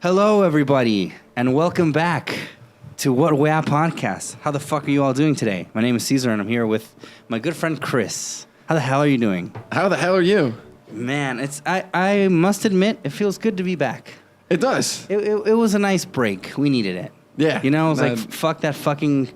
Hello, everybody, and welcome back to What Wea Podcast. How the fuck are you all doing today? My name is Cesar, and I'm here with my good friend Chris. How the hell are you doing? How the hell are you? Man, I must admit, it feels good to be back. It does. It was a nice break. We needed it. Yeah. You know, it was like, fuck that fucking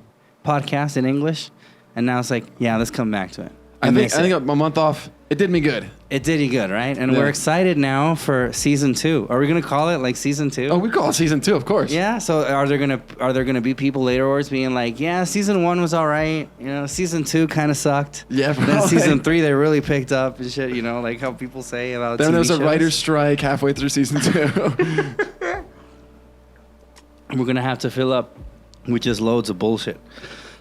podcast in English, and now it's like, yeah, let's come back to it. I think a month off, it did me good. It did you good, right? And Yeah. we're excited now for season 2. Are we gonna call it like season 2? Oh, we call it season 2, of course. Yeah. So are there gonna be people laterwards being like, yeah, season 1 was all right, you know, season 2 kind of sucked. Yeah. Then season 3 they really picked up and shit. You know, like how people say about. Then TV there's shows. a writer's strike halfway through season 2. We're gonna have to fill up with just loads of bullshit.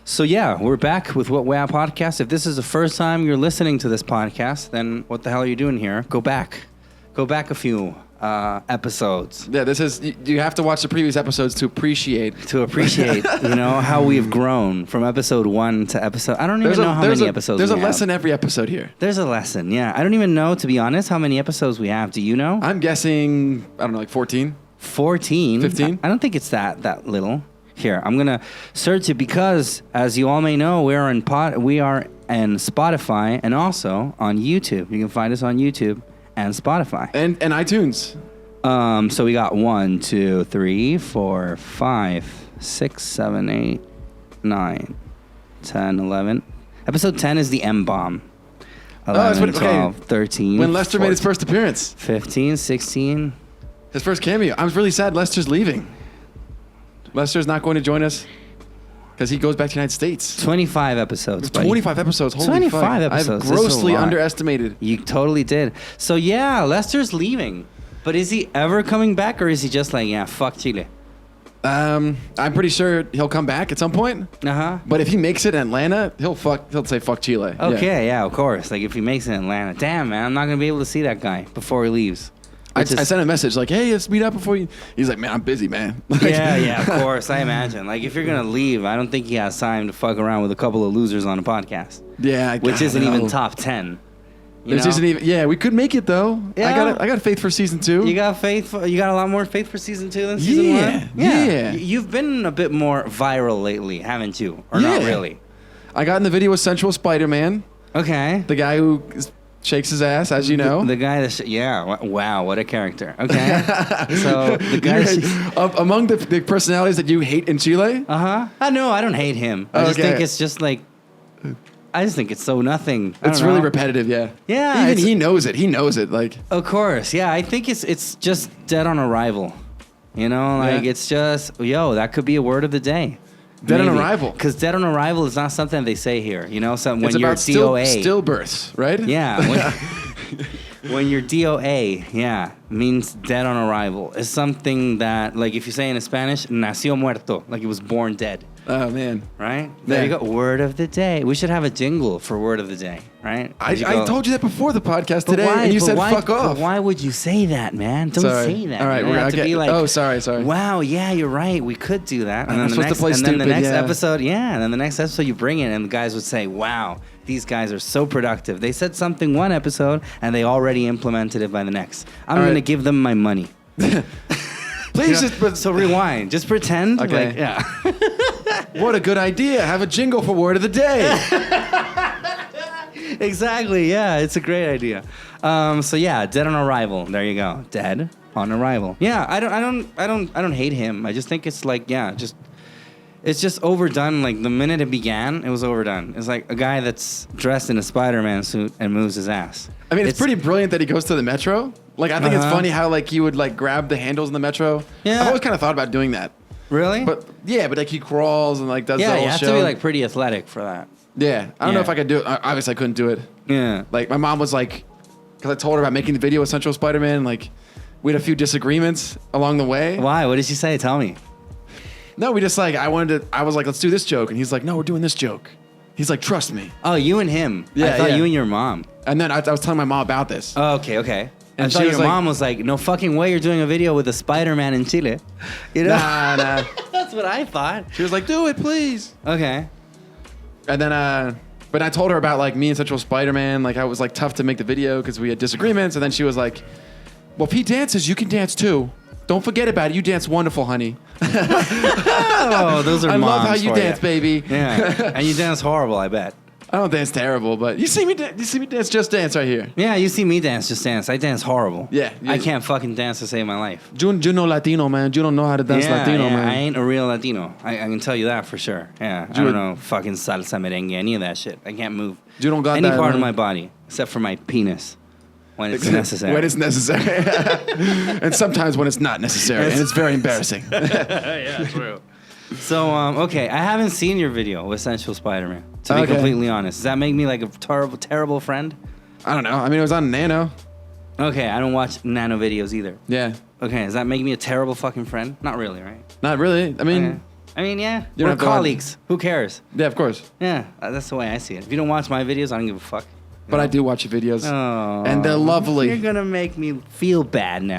So yeah, we're back with What Wea Podcast. If this is the first time you're listening to this podcast, then what the hell are you doing here? Go back a few episodes. Yeah, you have to watch the previous episodes to appreciate. You know, how we've grown from episode 1 to episode. I don't even know how many episodes. There's we a lesson every episode here. There's a lesson. Yeah, I don't even know, to be honest, how many episodes we have. Do you know? I'm guessing, I don't know, like 14. 14. 15. I don't think it's that little. Here, I'm gonna search it because, as you all may know, we are in Spotify and also on YouTube. You can find us on YouTube and Spotify And iTunes. So we got 1, 2, 3, 4, 5, 6, 7, 8, 9, 10, 11. Episode 10 is the M-bomb. 11, 12, 13. When Lester 14, made his first appearance. 15, 16. His first cameo. I was really sad Lester's leaving. Lester's not going to join us because he goes back to the United States. 25 episodes, buddy. 25 episodes. Holy 25 fuck. episodes. I've grossly underestimated. You totally did. So yeah, Lester's leaving. But is he ever coming back, or is he just like, yeah, fuck Chile? I'm pretty sure he'll come back at some point. Uh-huh. But if he makes it in Atlanta, he'll say fuck Chile. Okay, yeah, of course. Like if he makes it in Atlanta. Damn, man, I'm not going to be able to see that guy before he leaves. I sent a message like, hey, let's meet up before you... He's like, man, I'm busy, man. Yeah, of course. I imagine. Like, if you're going to leave, I don't think he has time to fuck around with a couple of losers on a podcast. Yeah. Which isn't even top 10. Yeah, we could make it, though. Yeah. I got faith for season 2. You got faith? You got a lot more faith for season 2 than season 1? Yeah. You've been a bit more viral lately, haven't you? Or not really? I got in the video with Sensual Spider-Man. Okay. The guy who... shakes his ass, as you know. The guy that... wow, what a character. Okay. So, the guy... among the personalities that you hate in Chile? Uh-huh. No, I don't hate him. I just think it's just like... I just think it's so nothing. It's really repetitive, yeah. Yeah. Even he knows it. He knows it, like... Of course, yeah. I think it's just dead on arrival. You know, like, it's just... that could be a word of the day. Dead on arrival. Because dead on arrival is not something they say here. You know, when it's you're about DOA. Stillbirths, right? Yeah. When you're DOA, means dead on arrival. It's something that, like, if you say in Spanish, nació muerto, like he was born dead. Oh, man. Right? There you go. Word of the day. We should have a jingle for word of the day, right? I told you that before the podcast today, and you said fuck off. But why would you say that, man? Don't say that. All right, we're to be like, oh, sorry. Wow, yeah, you're right. We could do that. And I'm supposed to play stupid, then the next episode, and then the next episode you bring it, and the guys would say, wow, these guys are so productive. They said something one episode, and they already implemented it by the next. I'm going to give them my money. Please so rewind. Just pretend. Okay. Like, What a good idea. Have a jingle for word of the day. Exactly. Yeah, it's a great idea. Dead on arrival. There you go. Dead on arrival. Yeah, I don't hate him. I just think it's like, it's just overdone. Like the minute it began, it was overdone. It's like a guy that's dressed in a Spider-Man suit and moves his ass. I mean, it's pretty brilliant that he goes to the metro. Like, I think it's funny how, like, he would, like, grab the handles in the metro. Yeah. I've always kind of thought about doing that. Really? But like, he crawls and, like, does the whole show. Yeah, you have to be, like, pretty athletic for that. Yeah. I don't know if I could do it. Obviously, I couldn't do it. Yeah. Like, my mom was like, because I told her about making the video with Central Spider-Man, like, we had a few disagreements along the way. Why? What did she say? Tell me. No, we just, like, I was like, let's do this joke. And he's like, no, we're doing this joke. He's like, trust me. Oh, you and him. Yeah, I thought you and your mom. And then I was telling my mom about this. Oh, okay. And I thought your mom was like, no fucking way you're doing a video with a Spider-Man in Chile. You know? Nah. That's what I thought. She was like, do it, please. Okay. And then, but I told her about, like, me and Central Spider-Man, like, how it was, like, tough to make the video because we had disagreements. And then she was like, well, if he dances, you can dance too. Don't forget about it. You dance wonderful, honey. Oh, those are I love moms how you for dance, baby. Yeah, and you dance horrible, I bet. I don't dance terrible, but you see me dance Just Dance right here. Yeah, you see me dance, Just Dance. I dance horrible. Yeah. I can't fucking dance to save my life. You know Latino, man. You don't know how to dance Latino, man. I ain't a real Latino. I can tell you that for sure. Yeah, I don't know fucking salsa, merengue, any of that shit. I can't move You don't got any that, part man. of my body except for my penis when it's necessary. When it's necessary. And sometimes when it's not necessary. And it's very embarrassing. Yeah, true. So, okay, I haven't seen your video with Sensual Spider-Man, to be completely honest. Does that make me like a terrible friend? I don't know. I mean, it was on Nano. Okay, I don't watch nano videos either. Yeah. Okay, does that make me a terrible fucking friend? Not really, right? Not really. I mean, Okay. I mean, yeah, You don't we're have to colleagues. Who cares? yeah, of course. Yeah, that's the way I see it. If you don't watch my videos, I don't give a fuck. But I do watch your videos. Oh, And they're lovely. You're gonna make me feel bad now.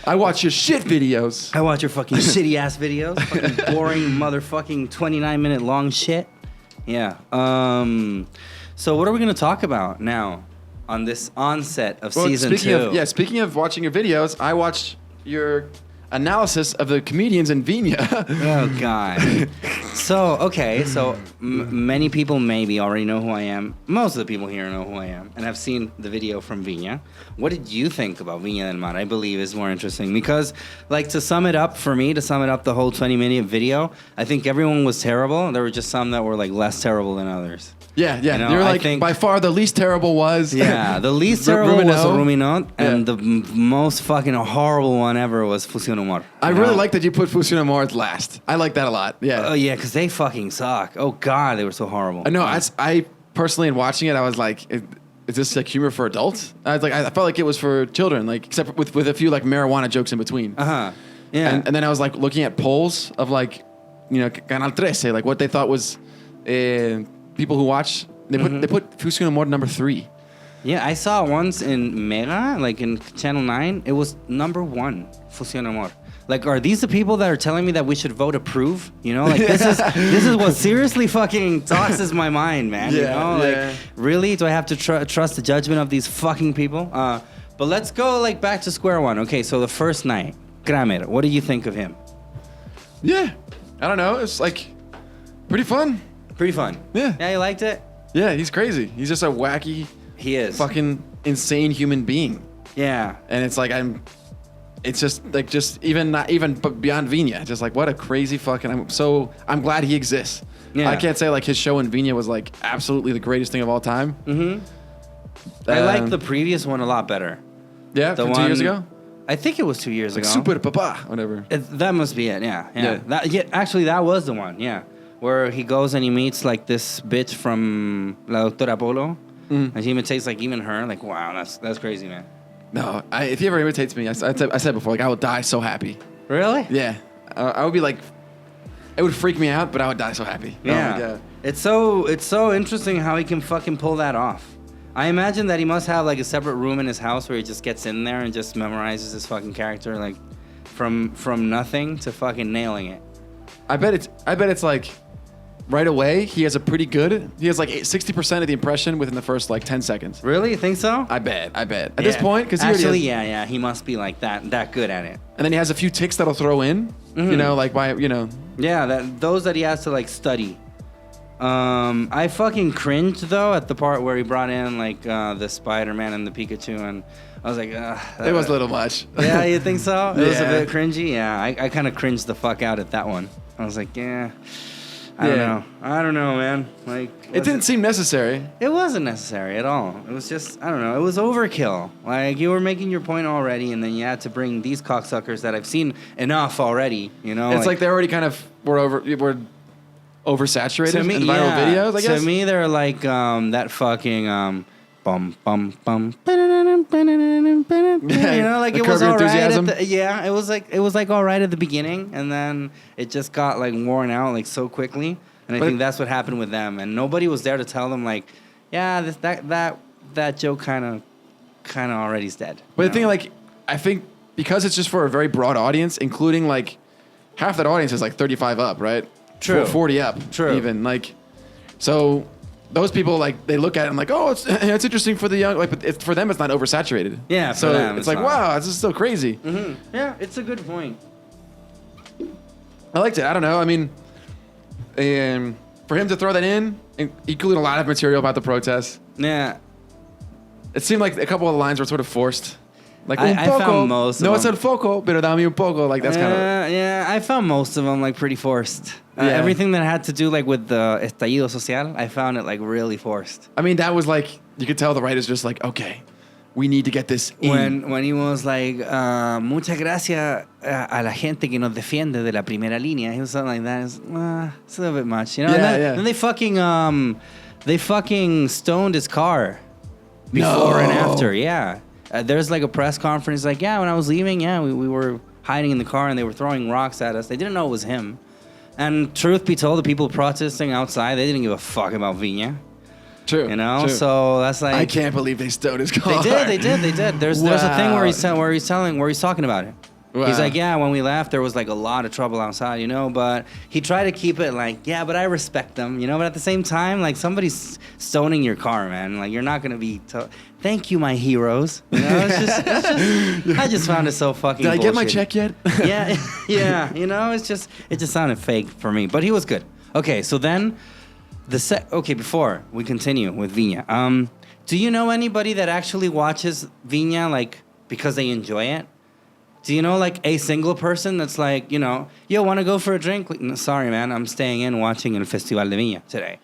I watch your shit videos. I watch your fucking shitty ass videos, fucking boring motherfucking 29-minute long shit. Yeah. So what are we gonna talk about now on this onset of season 2? Speaking of watching your videos, I watched your analysis of the comedians in Viña. Oh God. So many people maybe already know who I am. Most of the people here know who I am and have seen the video from Viña. What did you think about Viña del Mar? I believe is more interesting because, like, to sum it up the whole 20-minute video, I think everyone was terrible. There were just some that were like less terrible than others. Yeah. You know, You're I like, think- by far the least terrible was. Yeah, the least terrible was Ruminot. Ruminot, and the most fucking horrible one ever was Fusión Humor. I really like that you put Fusión Humor last. I like that a lot. Yeah. Oh yeah, because they fucking suck. Oh God, they were so horrible. I know. I personally, in watching it, I was like, is this like humor for adults? I was like, I felt like it was for children, like except with a few like marijuana jokes in between. Yeah. And then I was like looking at polls of like, you know, Canal 13, like what they thought was people who watch. They put Fusión Humor number 3. Yeah, I saw it once in Mega, like in Channel 9. It was number 1, Fusión Humor. Like, are these the people that are telling me that we should vote approve? You know, like this is what seriously fucking tosses my mind, man. Yeah, you know, like really, do I have to trust the judgment of these fucking people? But let's go like back to square one. Okay, so the first night, Kramer, what do you think of him? Yeah, I don't know. It's like pretty fun. Pretty fun. Yeah. Yeah, you liked it? Yeah, he's crazy. He's just a wacky, He is. fucking insane human being. Yeah. And it's like it's just like not even beyond Viña. Just like what a crazy fucking. I'm glad he exists. Yeah. I can't say like his show in Viña was like absolutely the greatest thing of all time. Mm-hmm. I like the previous one a lot better. Yeah, The from 2 years one- ago. I think it was 2 years ago. Super Papa, whatever. That must be it. Yeah. Actually, that was the one. Yeah, where he goes and he meets like this bitch from La Doctora Polo, and he imitates like even her. Like, wow, that's crazy, man. No, if he ever imitates me, I said before, like I would die so happy. Really? Yeah, I would be like, it would freak me out, but I would die so happy. Yeah. Oh my God. It's so interesting how he can fucking pull that off. I imagine that he must have like a separate room in his house where he just gets in there and just memorizes his fucking character like from nothing to fucking nailing it. I bet it's like right away he has like 60% of the impression within the first like 10 seconds. Really? You think so? I bet. At this point, because he must be like that good at it. And then he has a few ticks that'll throw in, you know, like Yeah, those that he has to like study. I fucking cringed though at the part where he brought in like the Spider-Man and the Pikachu, and I was like, it was a little much. Yeah, you think so? It was a Yeah. bit cringy. Yeah, I kind of cringed the fuck out at that one. I was like, I don't know, man. Like, It didn't seem necessary. It wasn't necessary at all. It was just, I don't know. It was overkill. Like, you were making your point already, and then you had to bring these cocksuckers that I've seen enough already. You know, It's like they already kind of were oversaturated in viral videos. I guess. To me, they're like that fucking bum bum bum. You know, like The it was Curb Your all right. Enthusiasm? It was like all right at the beginning, and then it just got like worn out like so quickly. And I think that's what happened with them. And nobody was there to tell them like, yeah, that joke kind of already is dead. But the thing, like, I think because it's just for a very broad audience, including like half that audience is like 35 up, right? True. 40 up. True. Even like, so those people like they look at it and like, oh, it's interesting for the young, like, but for them it's not oversaturated. Yeah, so for them, it's like, not. wow, this is so crazy. Mm-hmm. Yeah, it's a good point. I liked it. I don't know. I mean, for him to throw that in, including a lot of material about the protests. Yeah. It seemed like a couple of the lines were sort of forced. Like, I found most of no, them. it's el foco, pero dame un poco. Like, that's kind of... Yeah, I found most of them, like, pretty forced. Yeah. Everything that had to do, like, with the estallido social, I found it, like, really forced. I mean, that was like... You could tell the writer's just like, okay, we need to get this in. When he was like, muchas gracias a la gente que nos defiende de la primera línea. He was something like that. It's a little bit much, you know? Yeah, and then they fucking stoned his car before and after, yeah. There's like a press conference, like, yeah, when I was leaving, yeah, we were hiding in the car and they were throwing rocks at us. They didn't know it was him. And truth be told, the people protesting outside, they didn't give a fuck about Viña. True. You know? True. So that's like... I can't believe they stoned his car. They did. There's a thing where he's talking about it. Wow. He's like, yeah, when we left, there was like a lot of trouble outside, you know, but he tried to keep it like, yeah, but I respect them, you know, but at the same time, like, somebody's stoning your car, man. Like, you're not going to be, thank you, my heroes. You know, I just found it so fucking Did I bullshit. get my check yet? yeah, you know, it just sounded fake for me, but he was good. Okay, so then, before we continue with Viña, do you know anybody that actually watches Viña, like, because they enjoy it? Do you know, like, a single person that's like, you know, yo, want to go for a drink? Like, no, sorry, man, I'm staying in watching El Festival de Viña today.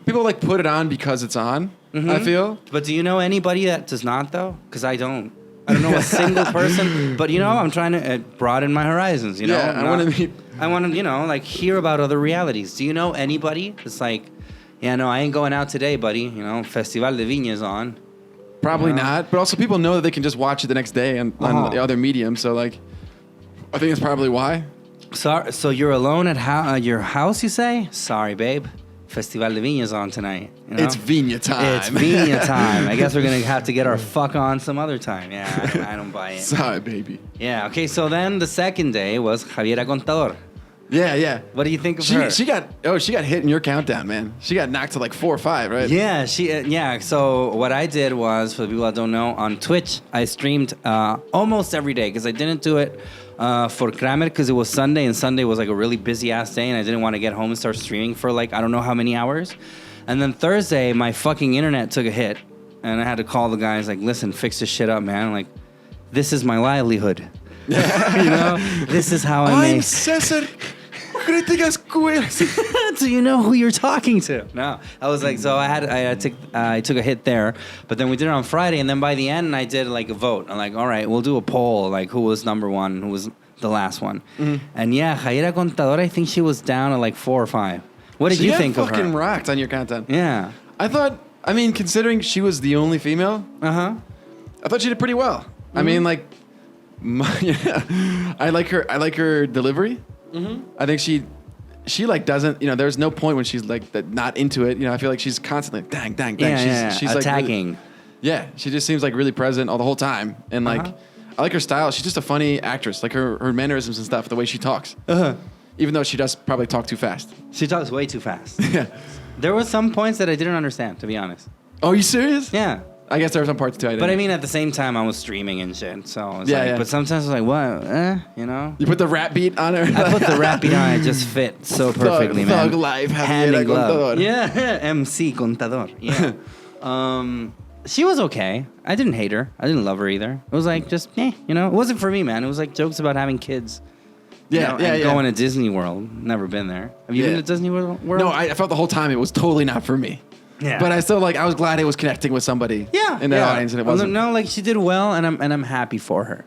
People, like, put it on because it's on, I feel. But do you know anybody that does not, though? Because I don't. I don't know a single person. But, you know, I'm trying to broaden my horizons, you know? Yeah, I want to, you know, like, hear about other realities. Do you know anybody that's like, yeah, no, I ain't going out today, buddy. You know, Festival de Viña is on. Probably not, but also people know that they can just watch it the next day on the other medium. So, like, I think that's probably why. So you're alone at your house, you say? Sorry, babe. Festival de Viña's on tonight. You know? It's Viña time. It's Viña time. I guess we're going to have to get our fuck on some other time. Yeah, I don't buy it. Sorry, baby. Yeah, okay, so then the second day was Javiera Contador. Yeah. What do you think of her? She got hit in your countdown, man. She got knocked to like 4 or 5, right? Yeah, so what I did was, for the people that don't know, on Twitch, I streamed almost every day because I didn't do it for Kramer because it was Sunday, and Sunday was like a really busy-ass day, and I didn't want to get home and start streaming for like I don't know how many hours. And then Thursday, my fucking internet took a hit, and I had to call the guys like, listen, fix this shit up, man. Like, this is my livelihood. You know? This is how I make... I'm Cesar. Do you know who you're talking to? No, I was like, so I took a hit there, but then we did it on Friday, and then by the end, I did like a vote. I'm like, all right, we'll do a poll, like who was number one, who was the last one, and yeah, Javiera Contador, I think she was down at like 4 or 5. What did you think of her? She fucking rocked on your content. Yeah, I thought. I mean, considering she was the only female, I thought she did pretty well. I mean, like, I like her delivery. I think she like doesn't, you know, there's no point when she's like not into it. You know, I feel like she's constantly like, dang. She's attacking. Like really, she just seems like really present all the whole time. And like, I like her style. She's just a funny actress. Like her mannerisms and stuff, the way she talks. Even though she does probably talk too fast. She talks way too fast. Yeah. There were some points that I didn't understand, to be honest. Oh, are you serious? Yeah. I guess there were some parts too. But I mean, at the same time, I was streaming and shit. So it's yeah. But sometimes I was like, what? You know? You put the rap beat on her. I put the rap beat on. It just fit so perfectly, man. Thug life, hand in glove. Contador. Yeah, MC Contador. Yeah. She was okay. I didn't hate her. I didn't love her either. It was like just, you know, it wasn't for me, man. It was like jokes about having kids. Yeah. Going to Disney World. Never been there. Have you been to Disney World? No, I felt the whole time it was totally not for me. Yeah. But I still I was glad it was connecting with somebody. Yeah. In the audience, and it wasn't. No, like she did well, and I'm happy for her.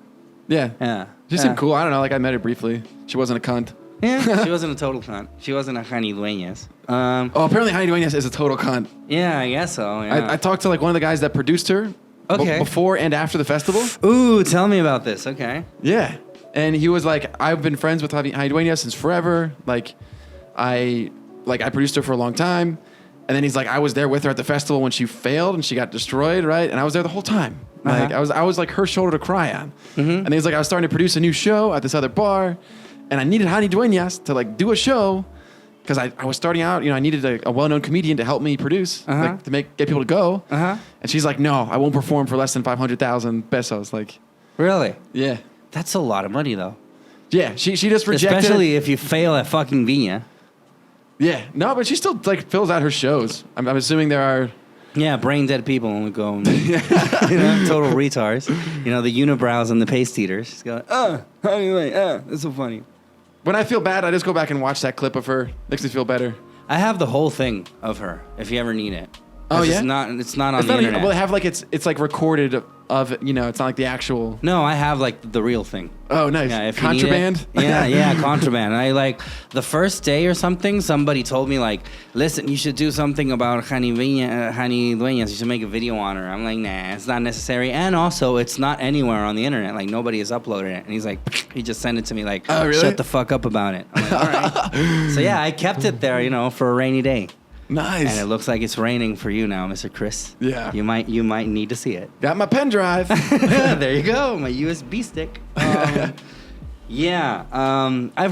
Yeah. Yeah. She seemed cool. I don't know. Like I met her briefly. She wasn't a cunt. Yeah. She wasn't a total cunt. She wasn't a Jani Dueñas. Apparently Jani Dueñas is a total cunt. Yeah, I guess so. Yeah. I talked to like one of the guys that produced her. Okay. Before and after the festival. Ooh, tell me about this. Okay. Yeah. And he was like, I've been friends with Jani Dueñas since forever. Like I produced her for a long time. And then he's like, I was there with her at the festival when she failed and she got destroyed, right? And I was there the whole time. Like I was like her shoulder to cry on. And he's like, I was starting to produce a new show at this other bar, and I needed Jani Dueñas to like do a show because I was starting out. I needed a well-known comedian to help me produce, like, to get people to go. And she's like, no, I won't perform for less than 500,000 pesos. Like, Really? yeah, That's a lot of money, though. yeah. She just rejected. Especially if you fail at fucking Viña. Yeah, no, but she still like fills out her shows. I'm assuming there are. Yeah, brain dead people only go, total retards. The unibrows and the paste eaters. Just go, anyway, that's so funny. When I feel bad, I just go back and watch that clip of her. Makes me feel better. I have the whole thing of her, if you ever need it. Oh, yeah? It's not on the internet. Well, they have like it's like recorded of it. It's not like the actual. No, I have like the real thing. Oh, nice. Yeah, if Contraband. You need it. Yeah, contraband. I like the first day or something. Somebody told me like, listen, you should do something about Hani Dueñas. You should make a video on her. I'm like, nah, it's not necessary. And also, it's not anywhere on the internet. Like nobody has uploaded it. And he's like, he just sent it to me like, oh, really? Shut the fuck up about it. I'm like, all right. So yeah, I kept it there, for a rainy day. Nice. And it looks like it's raining for you now, Mr. Chris. Yeah. You might need to see it. Got my pen drive. There you go, my USB stick. I've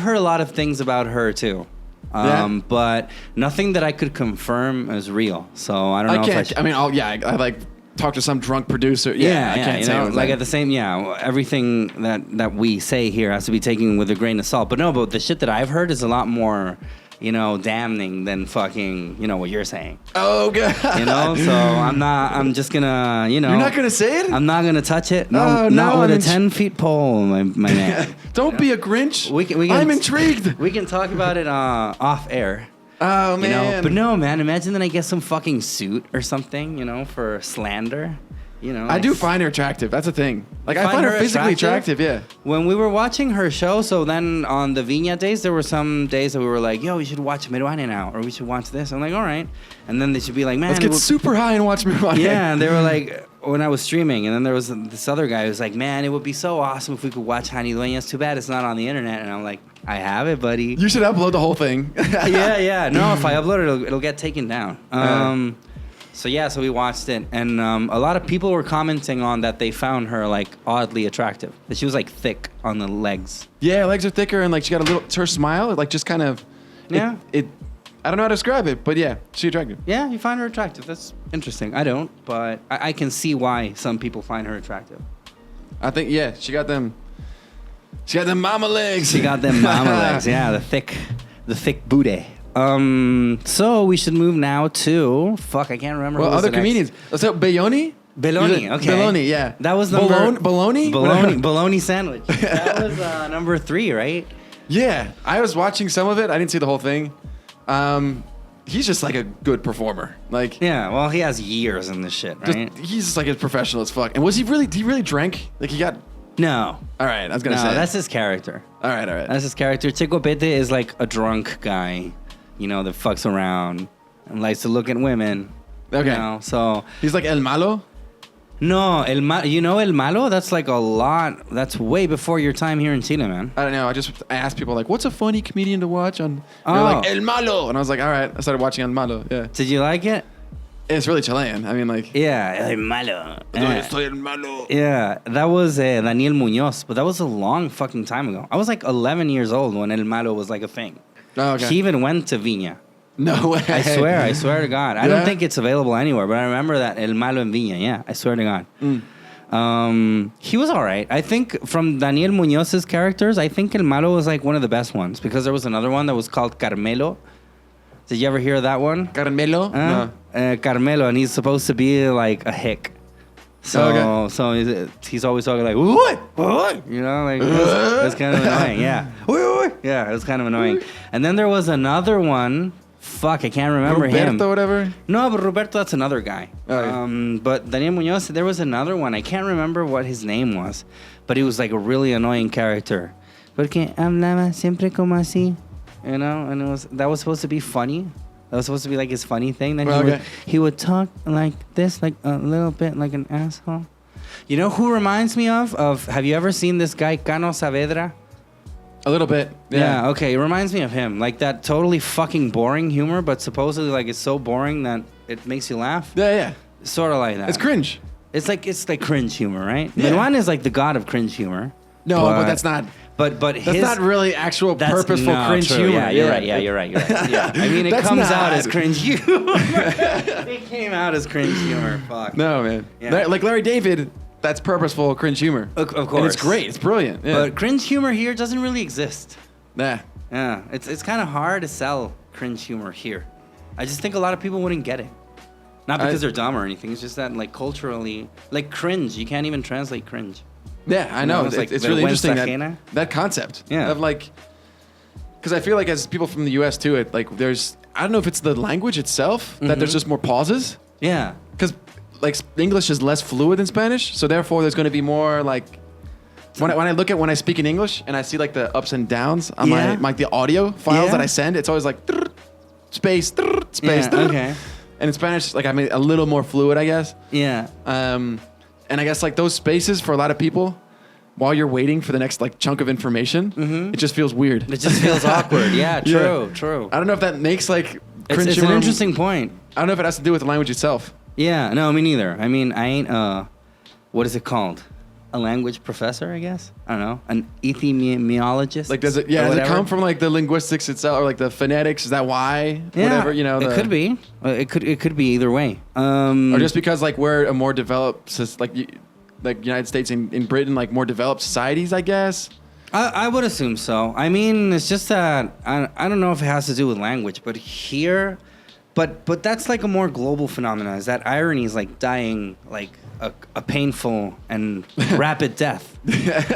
heard a lot of things about her too. But nothing that I could confirm is real. So I don't know if I should. I like talk to some drunk producer. I can't say like at the same, everything that we say here has to be taken with a grain of salt. But the shit that I've heard is a lot more damning than fucking, what you're saying. Oh, God. So I'm just gonna, You're not gonna say it? I'm not gonna touch it. No, not with a 10-foot pole, my man. Don't be a Grinch. We can, I'm intrigued. We can talk about it off air. Oh, man. But no, man, imagine that I get some fucking suit or something, for slander. I do find her attractive. That's the thing. Like, I find her physically attractive, yeah. When we were watching her show, so then on the Viña days, there were some days that we were like, yo, we should watch Midsummer now, or we should watch this. I'm like, all right. And then they should be like, man. Let's get super high and watch Midsummer. Yeah, and they were like, when I was streaming, and then there was this other guy who was like, man, it would be so awesome if we could watch Hani Dueñas. Too bad it's not on the internet. And I'm like, I have it, buddy. You should upload the whole thing. Yeah. No, if I upload it, it'll get taken down. So we watched it, and a lot of people were commenting on that they found her like oddly attractive. That she was like thick on the legs. Yeah, legs are thicker, and like she got a little. Her smile, like just kind of. Yeah. It I don't know how to describe it, but yeah, she's attractive. Yeah, you find her attractive. That's interesting. I don't, but I can see why some people find her attractive. I think she got them. She got them mama legs. She got them mama legs. Yeah, the thick booty. So we should move now to I can't remember. Well, other comedians. So Belloni, okay. Belloni, yeah. That was number bologna sandwich. That was number 3, right? Yeah, I was watching some of it. I didn't see the whole thing. He's just like a good performer. Like, yeah, well, he has years in this shit, right? He's just like a professional as fuck. And was he really? Did he really drank? Like he got. No. All right, I was gonna say that's his character. All right. That's his character. Chico Pete is like a drunk guy, that fucks around and likes to look at women. Okay. So he's like El Malo. No, El Malo. That's like a lot. That's way before your time here in Chile, man. I don't know. I asked people like, "What's a funny comedian to watch?" And they're like El Malo, and I was like, "All right." I started watching El Malo. Yeah. Did you like it? It's really Chilean. I mean, like. Yeah, El Malo. Estoy El Malo. Yeah, that was Daniel Muñoz, but that was a long fucking time ago. I was like 11 years old when El Malo was like a thing. Oh, okay. He even went to Viña. No way. I swear to God. I don't think it's available anywhere, but I remember that El Malo en Viña. Yeah, I swear to God. He was all right. I think from Daniel Muñoz's characters, I think El Malo was like one of the best ones because there was another one that was called Carmelo. Did you ever hear that one? Carmelo? No. Carmelo, and he's supposed to be like a hick. So he's always talking like, what? Like that's kind of annoying. Yeah. Yeah, it was kind of annoying. And then there was another one. I can't remember him. Roberto, whatever? No, but Roberto, that's another guy. Okay. But Daniel Muñoz, there was another one. I can't remember what his name was, but he was like a really annoying character. Porque hablaba siempre como así, and that was supposed to be funny. That was supposed to be like his funny thing. Then he would talk like this, like a little bit like an asshole. You know who reminds me of? Have you ever seen this guy, Cano Saavedra? A little bit. Yeah, okay. It reminds me of him. Like that totally fucking boring humor, but supposedly like it's so boring that it makes you laugh. Yeah. Sort of like that. It's cringe. It's like cringe humor, right? Yeah. Menuan is like the god of cringe humor. No, but that's not. But That's his, not really actual purposeful cringe true. humor. Yeah, you're right. Yeah, you're right. You're right. Yeah. I mean, it That's comes not. out as cringe humor. It came out as cringe humor. Fuck. No, man. Yeah. Like Larry David, that's purposeful cringe humor. Of course. And it's great. It's brilliant. Yeah. But cringe humor here doesn't really exist. Nah. Yeah, it's kind of hard to sell cringe humor here. I just think a lot of people wouldn't get it. Not because they're dumb or anything. It's just that, like, culturally, like cringe, you can't even translate cringe. Yeah, I know. It's like It's really vergüenza interesting ajena. that concept. Yeah. Of like, because I feel like as people from the U.S. too, it like there's I don't know if it's the language itself that there's just more pauses. Yeah. Because like English is less fluid than Spanish, so therefore there's going to be more like when I speak in English and I see like the ups and downs on my the audio files that I send, it's always like space. Yeah, okay. And in Spanish, like I mean a little more fluid, I guess. Yeah. And I guess like those spaces for a lot of people, while you're waiting for the next like chunk of information, it just feels weird. It just feels awkward. Yeah, true. I don't know if that makes like cringe It's an humor. interesting point. I don't know if it has to do with the language itself. Yeah, no, me neither. I mean, I ain't, what is it called? A language professor, I guess? I don't know. An epidemiologist? Like, does it come from like the linguistics itself or like the phonetics? Is that why? Yeah, Whatever, you know. it could be. It could be either way. Or just because like we're a more developed, like United States and Britain, like more developed societies, I guess. I would assume so. I mean, it's just that I don't know if it has to do with language, but here, but that's like a more global phenomenon. Is that irony is like dying like a painful and rapid death.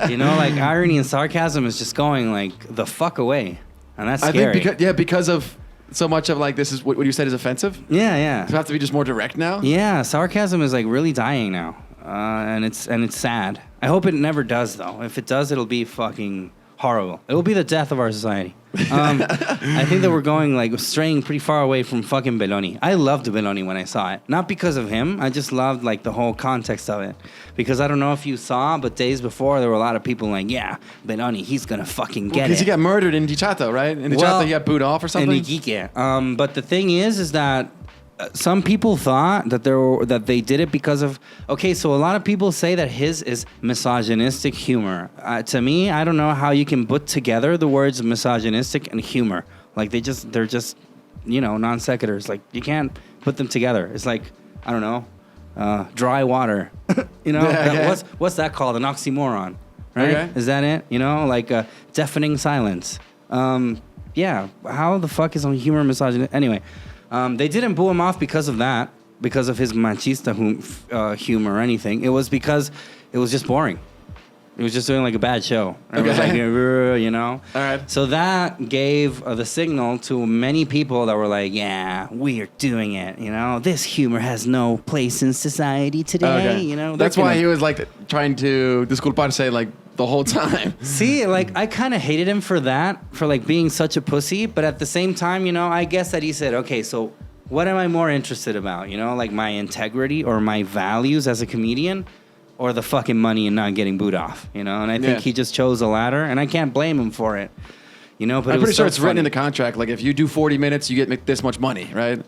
You know, like irony and sarcasm is just going like the fuck away, and that's scary. I think because of so much of like this is what you said is offensive. Yeah. So have to be just more direct now. Yeah, sarcasm is like really dying now, and it's sad. I hope it never does though. If it does, it'll be fucking horrible. It will be the death of our society. I think that we're going like straying pretty far away from fucking Belloni. I loved Belloni when I saw it, not because of him. I just loved like the whole context of it, because I don't know if you saw, but days before there were a lot of people like, yeah, Belloni, he's gonna fucking get it. Because he got murdered in Dichato, right? In Dichato, he got booed off or something. In Iquique. But the thing is that some people thought that they did it because of so a lot of people say that his is misogynistic humor. To me, I don't know how you can put together the words misogynistic and humor. Like they're just non sequiturs. Like you can't put them together. It's like I don't know, dry water. What's that called? An oxymoron, right? Okay. Is that it? Like deafening silence. Yeah. How the fuck is humor misogynistic? Anyway. They didn't boo him off because of that, because of his machista humor or anything. It was because it was just boring. It was just doing like a bad show. And it was like, All right. So that gave the signal to many people that were like, yeah, we are doing it. This humor has no place in society today. Okay. That's why he was like trying to disculparse like the whole time. See, like I kind of hated him for that, for like being such a pussy. But at the same time, I guess that he said, okay, so what am I more interested about? Like my integrity or my values as a comedian, or the fucking money and not getting booed off? And I think he just chose the latter, and I can't blame him for it. But I'm pretty sure it's written in the contract. Like if you do 40 minutes, you get this much money, right?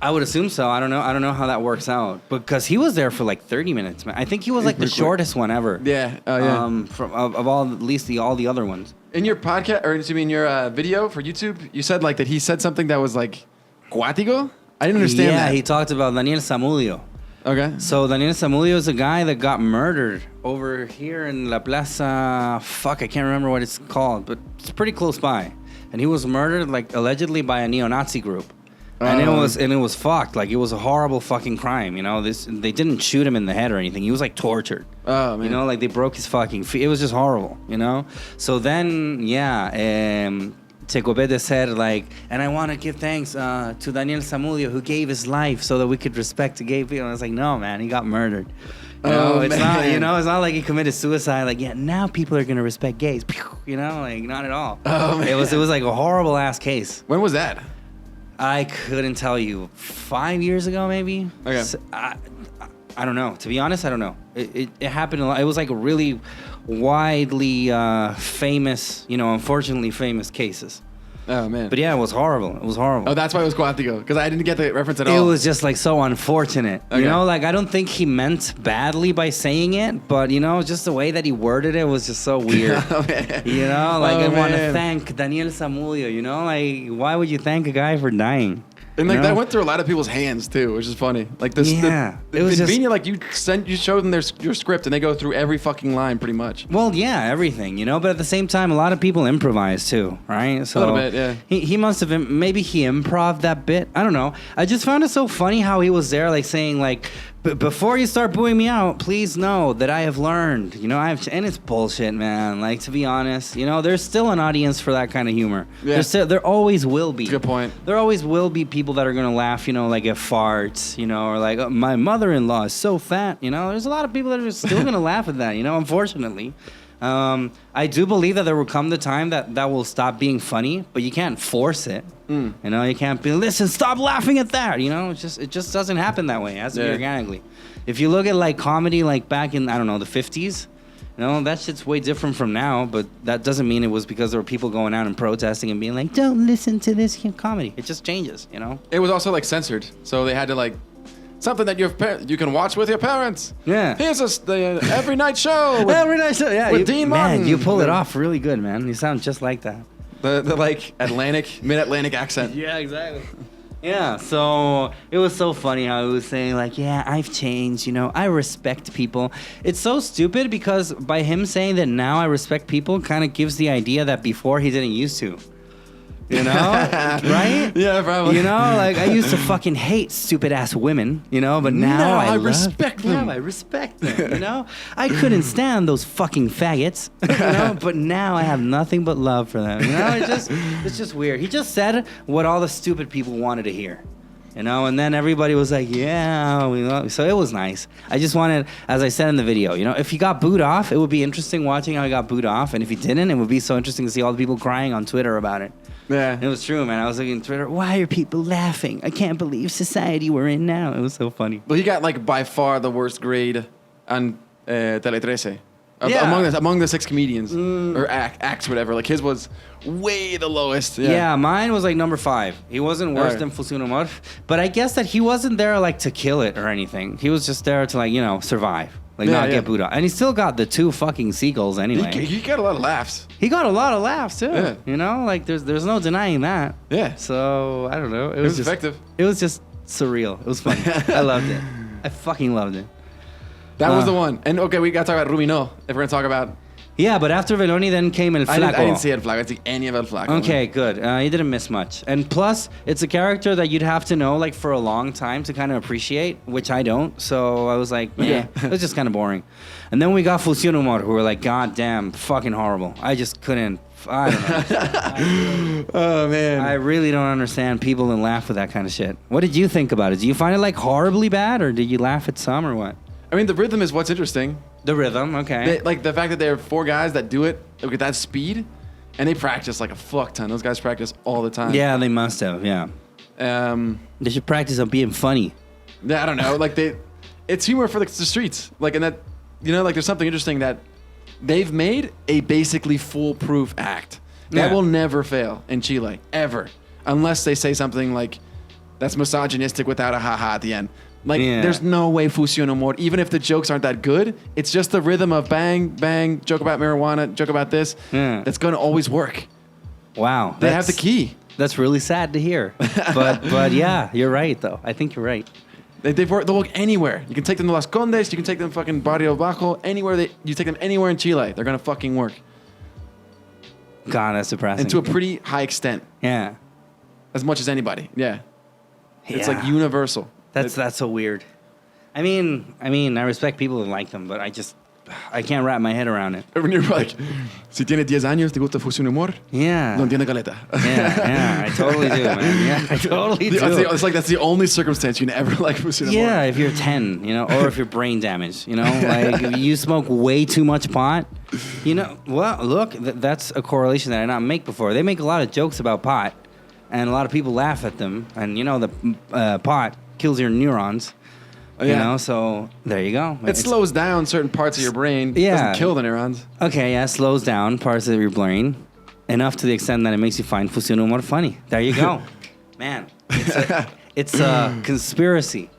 I would assume so. I don't know how that works out, because he was there for like 30 minutes, man. I think he was like the shortest one ever. Yeah. Oh yeah. Of all, at least all the other ones. In your podcast, or in your video for YouTube, you said like that he said something that was like cuático. I didn't understand that. Yeah, he talked about Daniel Zamudio. Okay. So Daniel Zamudio is a guy that got murdered over here in La Plaza. Fuck, I can't remember what it's called, but it's pretty close by. And he was murdered like allegedly by a neo-Nazi group. And it was fucked. Like it was a horrible fucking crime. They didn't shoot him in the head or anything. He was like tortured. Oh man. Like they broke his fucking feet. It was just horrible. So then Tecopete said like, and I want to give thanks to Daniel Zamudio, who gave his life so that we could respect the gay people. And I was like, no man, he got murdered. It's not. It's not like he committed suicide. Like now people are gonna respect gays. Like not at all. Oh man. It was like a horrible ass case. When was that? I couldn't tell you. 5 years ago, maybe. Okay. So, I don't know. To be honest, I don't know. It happened a lot. It was like a really widely famous, unfortunately famous cases. Oh, man. But yeah, it was horrible. It was horrible. Oh, that's why it was Cuático, because I didn't get the reference at all. It was just like so unfortunate. Okay. You know, like I don't think he meant badly by saying it, but you know, just the way that he worded it was just so weird. Oh, man. You know, like I want to man. thank Daniel Zamudio, you know, like why would you thank a guy for dying? And like You know? that went through a lot of people's hands too, which is funny. Like this, Yeah, the it was just- Vina, like you show them your script and they go through every fucking line pretty much. Well, yeah, everything, you know, but at the same time, a lot of people imprise too, right? So A little bit, yeah. He must have maybe he improv that bit. I don't know. I just found it so funny how he was there, like saying like, before you start booing me out, please know that I have learned. You know, and it's bullshit, man. Like to be honest, you know, there's still an audience for that kind of humor. Yeah. There always will be. Good point. There always will be people that are gonna laugh, you know, like at farts, you know, or like oh, my mother-in-law is so fat. You know, there's a lot of people that are still gonna laugh at that. You know, unfortunately. I do believe that there will come the time that will stop being funny, but you can't force it. You know, you can't be, listen, stop laughing at that. You know, it just doesn't happen that way. It has to be organically. If you look at like comedy, like back in, I don't know, the 50s, you know, that shit's way different from now, but that doesn't mean it was because there were people going out and protesting and being like, don't listen to this comedy. It just changes, you know? It was also like censored, so they had to like something that you can watch with your parents. Yeah. Here's the every night show. Every night show, yeah. with Dean man, Martin. you pull it off really good, man. You sound just like that. The like mid-Atlantic accent. Yeah, exactly. Yeah, so it was so funny how he was saying like, yeah, I've changed, you know, I respect people. It's so stupid because by him saying that now I respect people kind of gives the idea that before he didn't used to. You know? Right? Yeah, probably. You know, like I used to fucking hate stupid ass women, you know, but now I respect them. Now I respect them, you know? I couldn't stand those fucking faggots, you know, but now I have nothing but love for them. You know, it's just weird. He just said what all the stupid people wanted to hear. You know, and then everybody was like, yeah, we love you. So it was nice. I just wanted, as I said in the video, you know, if he got booed off, it would be interesting watching how he got booed off. And if he didn't, it would be so interesting to see all the people crying on Twitter about it. Yeah. It was true, man. I was looking at Twitter. Why are people laughing? I can't believe society we're in now. It was so funny. Well, he got like by far the worst grade on Tele 13. Yeah. Among the 6 comedians or acts, whatever. Like his was way the lowest. Yeah, mine was like number 5. He wasn't worse Right. than Fusión Humor, but I guess that he wasn't there like to kill it or anything. He was just there to like, you know, survive. Like not get booed off. And he still got the 2 fucking seagulls anyway. He got a lot of laughs. He got a lot of laughs too. Yeah. You know, like there's no denying that. Yeah. So I don't know. It was just effective. It was just surreal. It was funny. I loved it. I fucking loved it. That was the one. And okay, we got to talk about Rubino. If we're going to talk about... Yeah, but after Veloni then came El Flaco. I didn't see El Flaco. I didn't see any of El Flaco. Okay, good. You didn't miss much. And plus, it's a character that you'd have to know like for a long time to kind of appreciate, which I don't. So I was like, yeah, it was just kind of boring. And then we got Fusión Humor, who were like, God damn, fucking horrible. I just couldn't. I don't know. Oh, man. I really don't understand people that laugh with that kind of shit. What did you think about it? Do you find it like horribly bad, or did you laugh at some, or what? I mean, the rhythm is what's interesting. The rhythm, okay. Like the fact that there are 4 guys that do it like, at that speed, and they practice like a fuck ton. Those guys practice all the time. Yeah, they must have. Yeah. They should practice on being funny. Yeah, I don't know. Like it's humor for the streets. Like, and that, you know, like there's something interesting that they've made a basically foolproof act that will never fail in Chile ever, unless they say something like that's misogynistic without a haha at the end. Like, there's no way Fusión Humor, even if the jokes aren't that good, it's just the rhythm of bang, bang, joke about marijuana, joke about this, that's going to always work. Wow. They have the key. That's really sad to hear. But yeah, you're right, though. I think you're right. They'll work anywhere. You can take them to Las Condes, you can take them fucking Barrio Bajo, anywhere. You take them anywhere in Chile, they're going to fucking work. God, that's depressing. And to a pretty high extent. Yeah. As much as anybody. Yeah. It's like universal. That's so weird. I mean, I respect people who like them, but I can't wrap my head around it. When you're like, si tiene 10 años, te gusta Fusión Humor? Yeah. No entiende caleta. Yeah, I totally do, man. Yeah, I totally do. It's like that's the only circumstance you can ever like Fusión Humor. Yeah, if you're 10, you know, or if you're brain damaged, you know, like if you smoke way too much pot, you know, well, look, that's a correlation that I did not make before. They make a lot of jokes about pot, and a lot of people laugh at them, and you know, the pot kills your neurons. You know, so there you go. It slows down certain parts of your brain. Yeah. It doesn't kill the neurons. Okay, yeah, slows down parts of your brain. enough to the extent that it makes you find Fusión Humor funny. There you go. Man, it's a conspiracy.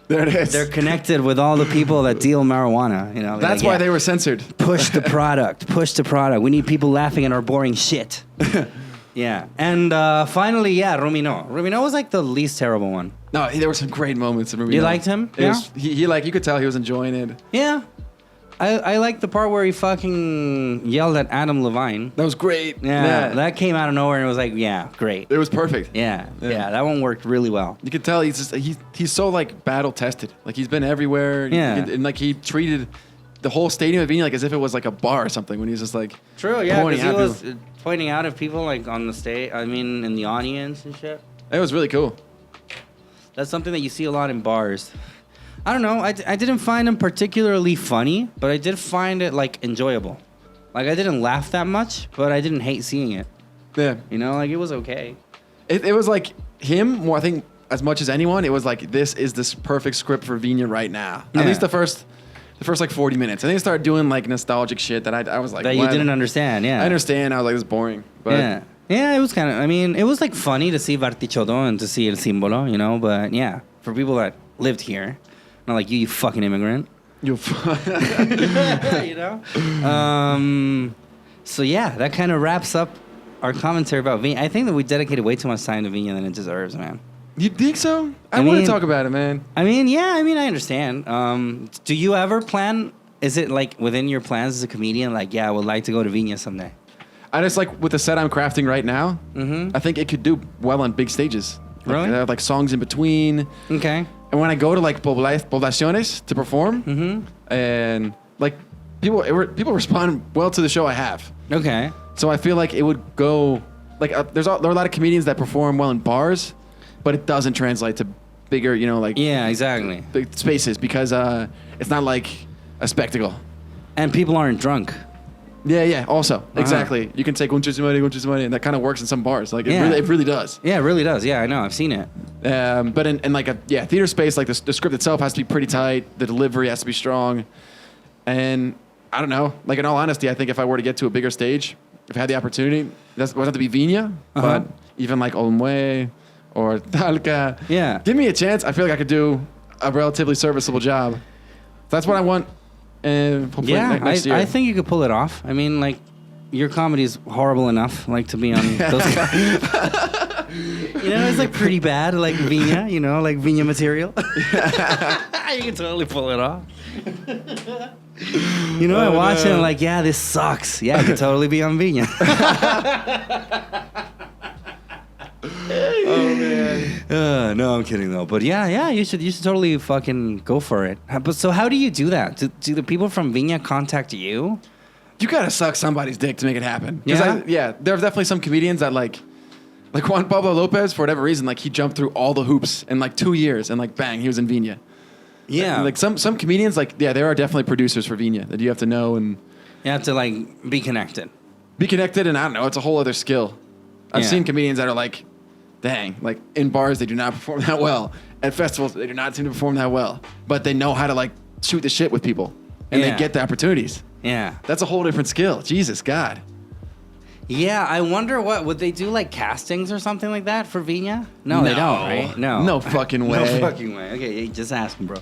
There it is. They're connected with all the people that deal marijuana. You know, That's why they were censored. Push the product. Push the product. We need people laughing at our boring shit. Yeah. And finally, Romino. Romino was like the least terrible one. No, there were some great moments in Rubino. You liked him? Yeah. He like, you could tell he was enjoying it. Yeah. I like the part where he fucking yelled at Adam Levine. That was great. Yeah. That came out of nowhere and it was like, yeah, great. It was perfect. Yeah. That one worked really well. You could tell he's so like battle tested. Like he's been everywhere. Yeah. And like he treated the whole stadium of Vina like as if it was like a bar or something when he was just like True, yeah, because he was pointing out at people like on the stage, in the audience and shit. It was really cool. That's something that you see a lot in bars. I don't know. I didn't find him particularly funny, but I did find it like enjoyable. Like I didn't laugh that much, but I didn't hate seeing it. Yeah. You know, like it was okay. It was like him more, I think, as much as anyone, it was like this is this perfect script for Vina right now. Yeah. At least the first like 40 minutes. And then he started doing like nostalgic shit that I was like, that you didn't understand, yeah. I understand. I was like, this is boring. But yeah, it was kind of, I mean, it was like funny to see Bartichotto and to see El Símbolo, you know, but yeah, for people that lived here, not like you fucking immigrant. You know? So yeah, that kind of wraps up our commentary about Vina. I think that we dedicated way too much time to Vina than it deserves, man. You think so? I want to talk about it, man. I I understand. Do you ever plan, is it like within your plans as a comedian, like, yeah, I would like to go to Vina someday? I just like with the set I'm crafting right now, I think it could do well on big stages. Really? Like songs in between. Okay. And when I go to like poblaciones to perform, and like people respond well to the show I have. Okay. So I feel like it would go like there are a lot of comedians that perform well in bars, but it doesn't translate to bigger, you know, like yeah, exactly, big spaces because it's not like a spectacle. And people aren't drunk. Yeah. Also, exactly. You can say "Concha su madre," and that kind of works in some bars. Like it really does. Yeah, it really does. Yeah, I know. I've seen it. But in like a theater space, like the script itself has to be pretty tight. The delivery has to be strong, and I don't know. Like in all honesty, I think if I were to get to a bigger stage, if I had the opportunity, it doesn't have to be Vina, but even like Olmue or Talca. Yeah. Give me a chance. I feel like I could do a relatively serviceable job. That's what I want. And hopefully next year. I think you could pull it off. I mean, like, your comedy is horrible enough, like, to be on those. You know, it's like pretty bad, like Vina. You know, like Vina material. You can totally pull it off. You know, I watch it and like, yeah, this sucks. Yeah, I could totally be on Vina. Oh man. No, I'm kidding though. But yeah, you should totally fucking go for it. But so how do you do that? Do the people from Vina contact you? You gotta suck somebody's dick to make it happen. Yeah? There are definitely some comedians that like Juan Pablo Lopez, for whatever reason, like he jumped through all the hoops in like 2 years and like bang, he was in Vina. Yeah. Like some comedians, like there are definitely producers for Vina that you have to know and you have to like be connected. And I don't know, it's a whole other skill. I've seen comedians that are like, dang, like in bars they do not perform that well. At festivals they do not seem to perform that well. But they know how to like shoot the shit with people. And they get the opportunities. Yeah. That's a whole different skill. Jesus God. Yeah, I wonder would they do like castings or something like that for Vina? No, they don't, right? No fucking way. No fucking way. Okay, just asking, bro.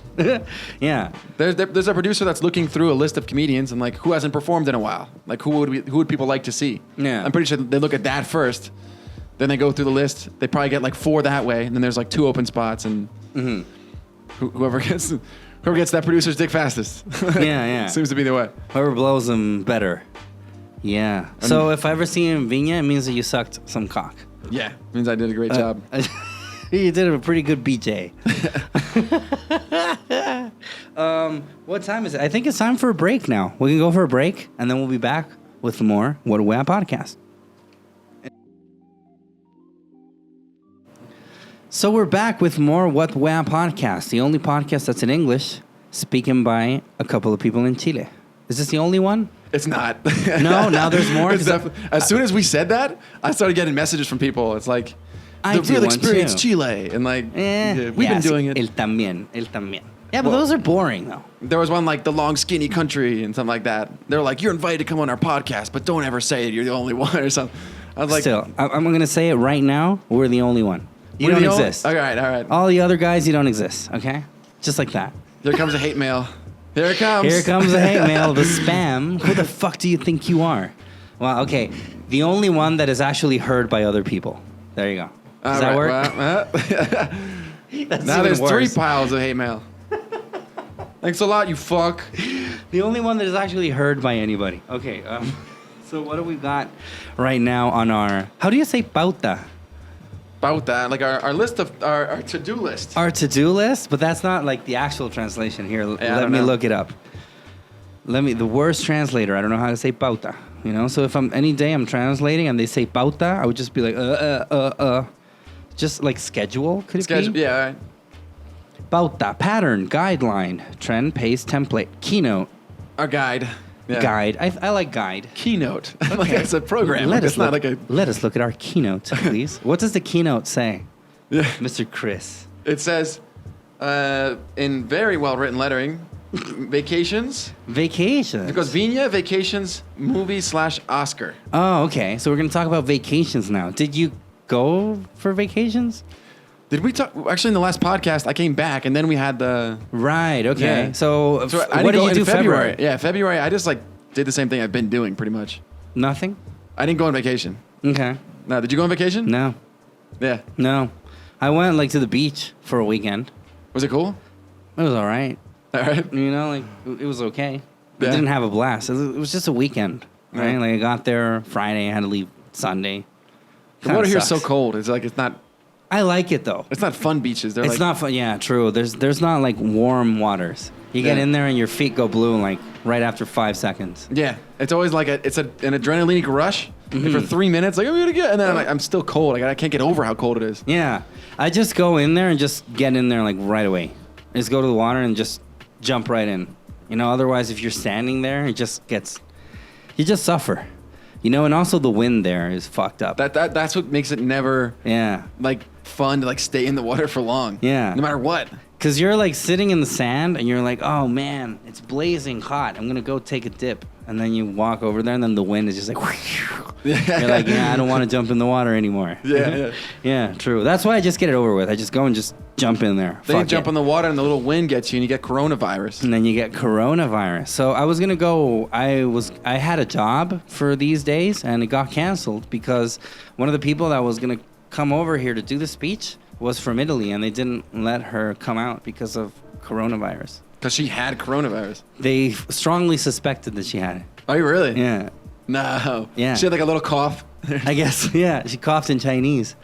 Yeah. There's a producer that's looking through a list of comedians and like who hasn't performed in a while. Like who would people like to see? Yeah. I'm pretty sure they look at that first. Then they go through the list. They probably get like 4 that way, and then there's like 2 open spots, and whoever gets that producer's dick fastest. Yeah. Seems to be the way. Whoever blows them better. Yeah. So if I ever see you in Vina, it means that you sucked some cock. Yeah, means I did a great job. You did a pretty good BJ. What time is it? I think it's time for a break now. We can go for a break, and then we'll be back with more What a Way podcast. So we're back with more What Wea podcast, the only podcast that's in English, speaking by a couple of people in Chile. Is this the only one? It's not. No, now there's more. As soon as we said that, I started getting messages from people. It's like, the real experience Chile. And like, we've been doing it. El también. Yeah, but those are boring though. There was one like the long skinny country and something like that. They're like, you're invited to come on our podcast, but don't ever say you're the only one or something. I was like, Still, I'm going to say it right now. We're the only one. You don't exist. All right. All the other guys, you don't exist. Okay? Just like that. Here comes a hate mail. Here it comes. Here comes the hate mail, the spam. Who the fuck do you think you are? Well, okay. The only one that is actually heard by other people. There you go. Does that work? Now there's 3 piles of hate mail. Thanks a lot, you fuck. The only one that is actually heard by anybody. Okay. So what do we got right now on our... How do you say pauta? Pauta, like our list of... Our to-do list. Our to-do list? But that's not like the actual translation here. Let me look it up. The worst translator. I don't know how to say pauta. You know? So if any day I'm translating and they say pauta, I would just be like, Just like schedule, could it be? Yeah, all right. Pauta, pattern, guideline, trend, pace, template, keynote. Our guide. Yeah. Guide. I like guide. Keynote. Like it's a program. Let us look at our keynote, please. What does the keynote say? Yeah. Mr. Chris. It says, in very well written lettering, vacations. Vacations. Because Viña, vacations, movie/Oscar. Oh, okay. So we're going to talk about vacations now. Did you go for vacations? Did we talk? Actually, in the last podcast, I came back, and then we had the... Right, okay. Yeah. So what did you do February? Yeah, February, I just did the same thing I've been doing, pretty much. Nothing? I didn't go on vacation. Okay. No, did you go on vacation? No. Yeah. No. I went to the beach for a weekend. Was it cool? It was all right. All right. You know, it was okay. I Yeah. didn't have a blast. It was just a weekend, right? Yeah. I got there Friday, I had to leave Sunday. The water here is so sucks. cold. It's not... I like it though. It's not fun beaches. It's not fun. Yeah, true. There's not warm waters. You get in there and your feet go blue right after 5 seconds. Yeah, it's always it's an adrenaline rush. And for 3 minutes, I'm gonna get, and then I'm still cold. I can't get over how cold it is. Yeah, I just go in there and just get in there right away. Just go to the water and just jump right in. You know, otherwise if you're standing there, you just suffer. You know, and also the wind there is fucked up. That's what makes it never fun to stay in the water for long. Yeah. No matter what. Because you're sitting in the sand and you're like, oh man, it's blazing hot. I'm going to go take a dip. And then you walk over there and then the wind is just you're like, yeah, I don't want to jump in the water anymore. Yeah. Yeah, true. That's why I just get it over with. I just go and just jump in there. Then you jump in the water and the little wind gets you and you get coronavirus. And then you get coronavirus. So I was going to go, I had a job for these days and it got canceled because one of the people that was going to come over here to do the speech was from Italy and they didn't let her come out because of coronavirus. Because she had coronavirus. They strongly suspected that she had it. Oh, you really? Yeah. No. Yeah. She had a little cough. I guess, yeah. She coughed in Chinese.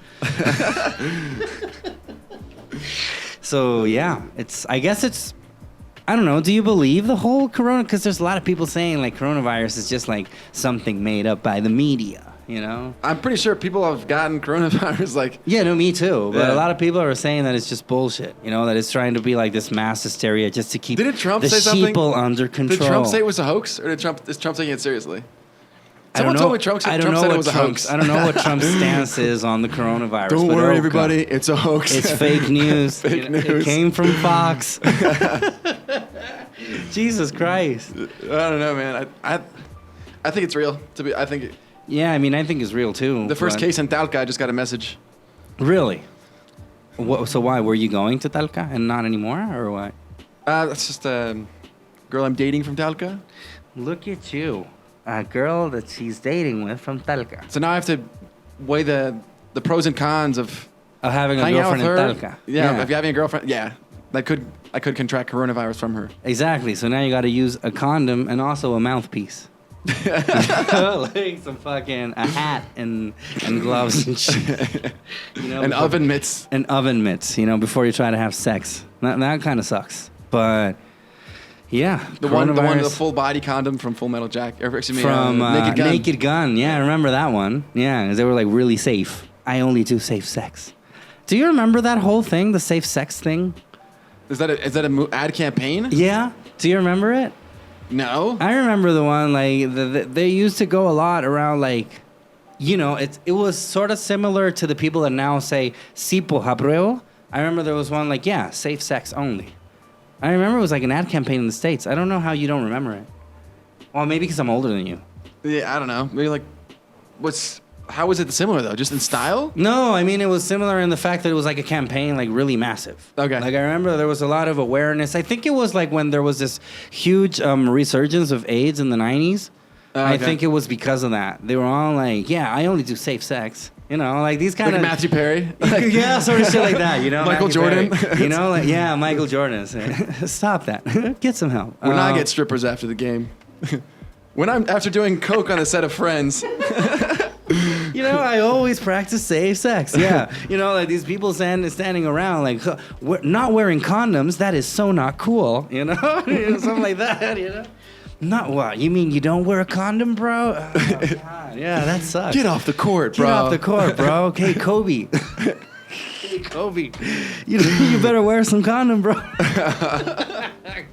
So, yeah. I don't know. Do you believe the whole corona? Because there's a lot of people saying coronavirus is just something made up by the media, you know? I'm pretty sure people have gotten coronavirus Yeah, no, me too. But Yeah. a lot of people are saying that it's just bullshit, you know, that it's trying to be this mass hysteria just to keep Didn't Trump the say something? sheeple under control. Did Trump say it was a hoax? Or is Trump taking it seriously? I don't Someone know. told me Trump said it was a hoax. I don't know what Trump's stance is on the coronavirus. Don't but worry, oh, everybody. God. It's a hoax. It's fake news. Fake news. It came from Fox. Jesus Christ. I don't know, man. I think it's real. Yeah, I think it's real too. The first case in Talca, I just got a message. Really? So why? Were you going to Talca and not anymore, or what? That's just a girl I'm dating from Talca. Look at you. A girl that she's dating with from Talca. So now I have to weigh the pros and cons of having a hanging out girlfriend with in her. Talca. Yeah, if you're having a girlfriend, I could contract coronavirus from her. Exactly. So now you got to use a condom and also a mouthpiece. Some fucking a hat and gloves and shit. And oven mitts. And oven mitts, before you try to have sex. That kind of sucks. But yeah, the one, the full body condom from Full Metal Jacket. From Naked Gun. Naked Gun. Yeah, I remember that one. Yeah, because they were really safe. I only do safe sex. Do you remember that whole thing, the safe sex thing? Is that a ad campaign? Yeah. Do you remember it? No. I remember the one they used to go a lot around it was sort of similar to the people that now say "sí por apruebo." I remember there was one safe sex only. I remember it was an ad campaign in the States. I don't know how you don't remember it. Well, maybe because I'm older than you. Yeah, I don't know. Maybe How was it similar though? Just in style? No, I mean, it was similar in the fact that it was like a campaign, like really massive. Okay. Like I remember there was a lot of awareness. I think it was like when there was this huge resurgence of AIDS in the 90s. I think it was because of that. They were all like, yeah, I only do safe sex. You know, like these kind Like of Matthew Perry? yeah, sort of shit like that, you know. Michael Matthew Jordan? Perry. You know, like, yeah, Michael Jordan. Stop that. Get some help. When I get strippers after the game. When I'm after doing coke on a set of Friends. You know, I always practice safe sex. Yeah. You know, like these people standing around like, huh, not wearing condoms, that is so not cool. You know? Something like that, you know? Not what? You mean you don't wear a condom, bro? Oh, God. Yeah, that sucks. Get off the court, bro. Get off the court, bro. Okay, Kobe. Hey, Kobe. You better wear some condom, bro.